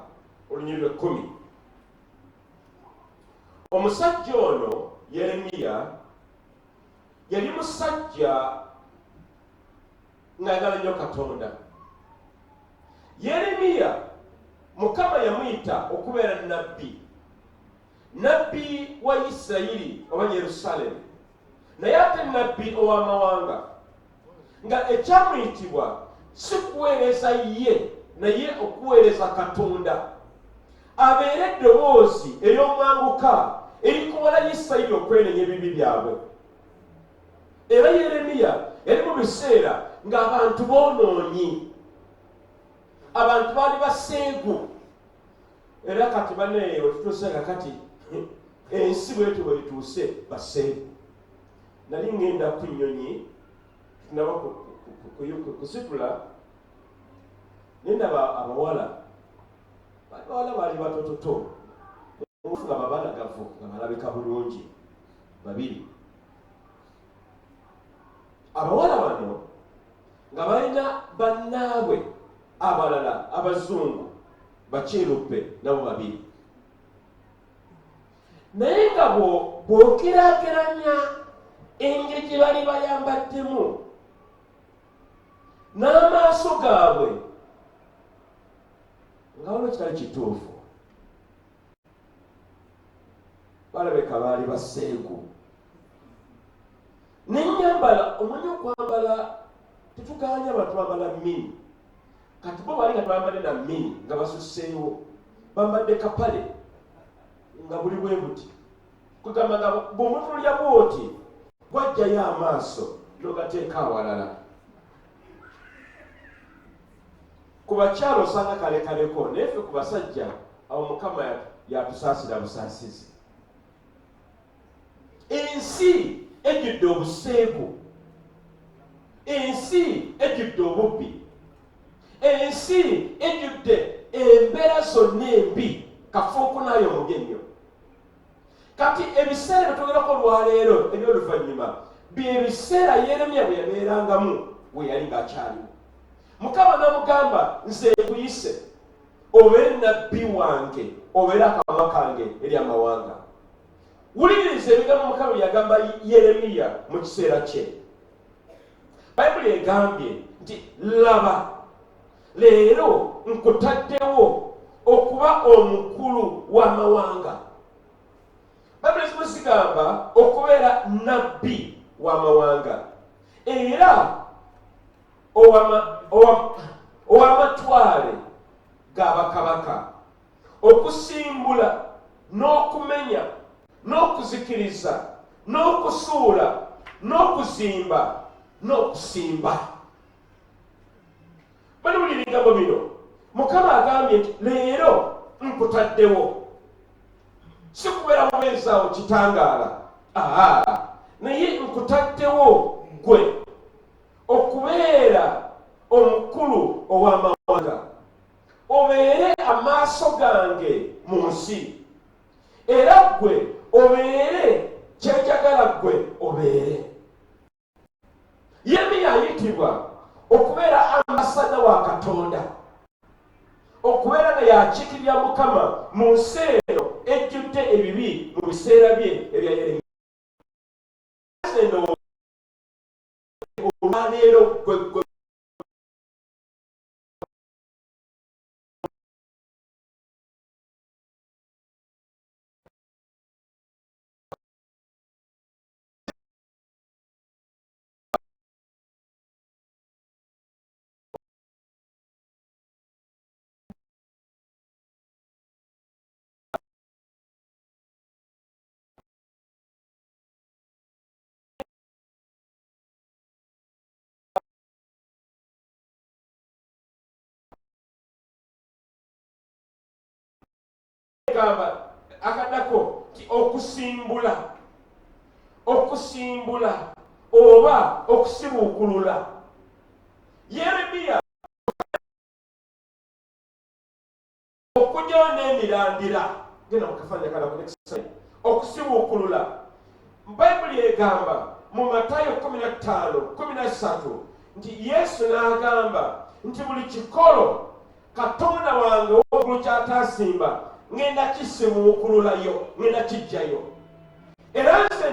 olunyiriri lw'10. Omusajja ono Yeremiya yali musajja ng'ayagala nnyo Katonda. Yeremiya Mukama yamuyita okubeera nabbi wa Isirayiri oba Yerusaalemi, naye ate nabbi ow'amawanga, nga ekyamuyitibwa si kuweereza ye naye okuweereza Katonda, abeere eddoboozi ery'omwanguka erikuwola Isirayiri okwenenya ebibi byabwe. Era Yeremiya yali mu biseera ng'abantu boonoonyi, abantu baali baseegu. Era kati bane wetutuuse kakati ensi bwetu bwetuuse baseegu. Nali ngenda ku nnyonyi tunaba kusitula nendaba abawala baali batototo nga babalagavu nga balabika bulungi babiri. Abawala bano nga balina bannaabwe abalala abazungu bakyeruppe nabo babiri, naye nga bw'ogeraageranya engeri gye bali bayambaddemu n'amaaso gaabwe nga waliwo kitali kituufu. Balabeka baali baseegu. N'ennyambala, omanyi okwambala, tetuganya abantu bambala mini. Kati bo bali nga tebambadde na mini nga basusseewo, bambadde kapale nga buli bwe buti. Kugamba nga bw'omutulya bw'oti gwajjayo amaaso n'ogateeka awalala. Ku bakyalo osanga kalekaleko, naye ffe ku basajja awo Mukama yatusaasira busaasizi. Ensi ejjudde obuseegu, ensi ejjudde obubbi, ensi ejjudde embeera zonna embi, kafuuku naayo omubi ennyo. Kati ebiseera bye twogerako olwaleero eby'oluvannyuma bye biseera Yeremiya bwe yabeerangamu we yali ng'akyaliwo. Mukama n'amugamba, nze nkuyise obeere nabbi wange, obeere akamwa kange eri amawanga. Wuliriza ebigambo Mukama bye yagamba Yeremiya mu kiseera kye. Bayibuli egambye nti laba leero nkutaddewo okuba omukulu w'amawanga. Bayibuli ezimu zigamba okubeera nabbi w'amawanga era ow'amatwale g'abakabaka, okusimbula n'okumenya n'okuzikiriza n'okusuula n'okuzimba n'okusimba. Bali buli bigambo bino Mukama agambye nti leero nkutaddewo, si kubeera bubeezaawo kitangaala, naye nkutaddewo gwe okubeera omukulu ow'amawanga, obeere amaaso gange mu nsi, era gwe obeere kyenjagala ggwe obeere. Yeremiya ayitibwa okubeera ambasada wa Katonda, okubeera nga yakiikirira Mukama mu nsi eno ejjudde ebibi mu biseera bye ebya Yeremiya. Olwaleero gwe gamba akadako ti okusimbula oba okusibuukulula. Yeremiya okujjawo n'emirandira genda mukafanya kalako okusibuukulula. Bayibuli egamba mu Matayo 15:13 nti Yesu n'agamba nti buli kikolo Katonda wange ow'oggulu ky'ataasimba ngenda kisibuukululayo, ngenda kijjayo. Era nze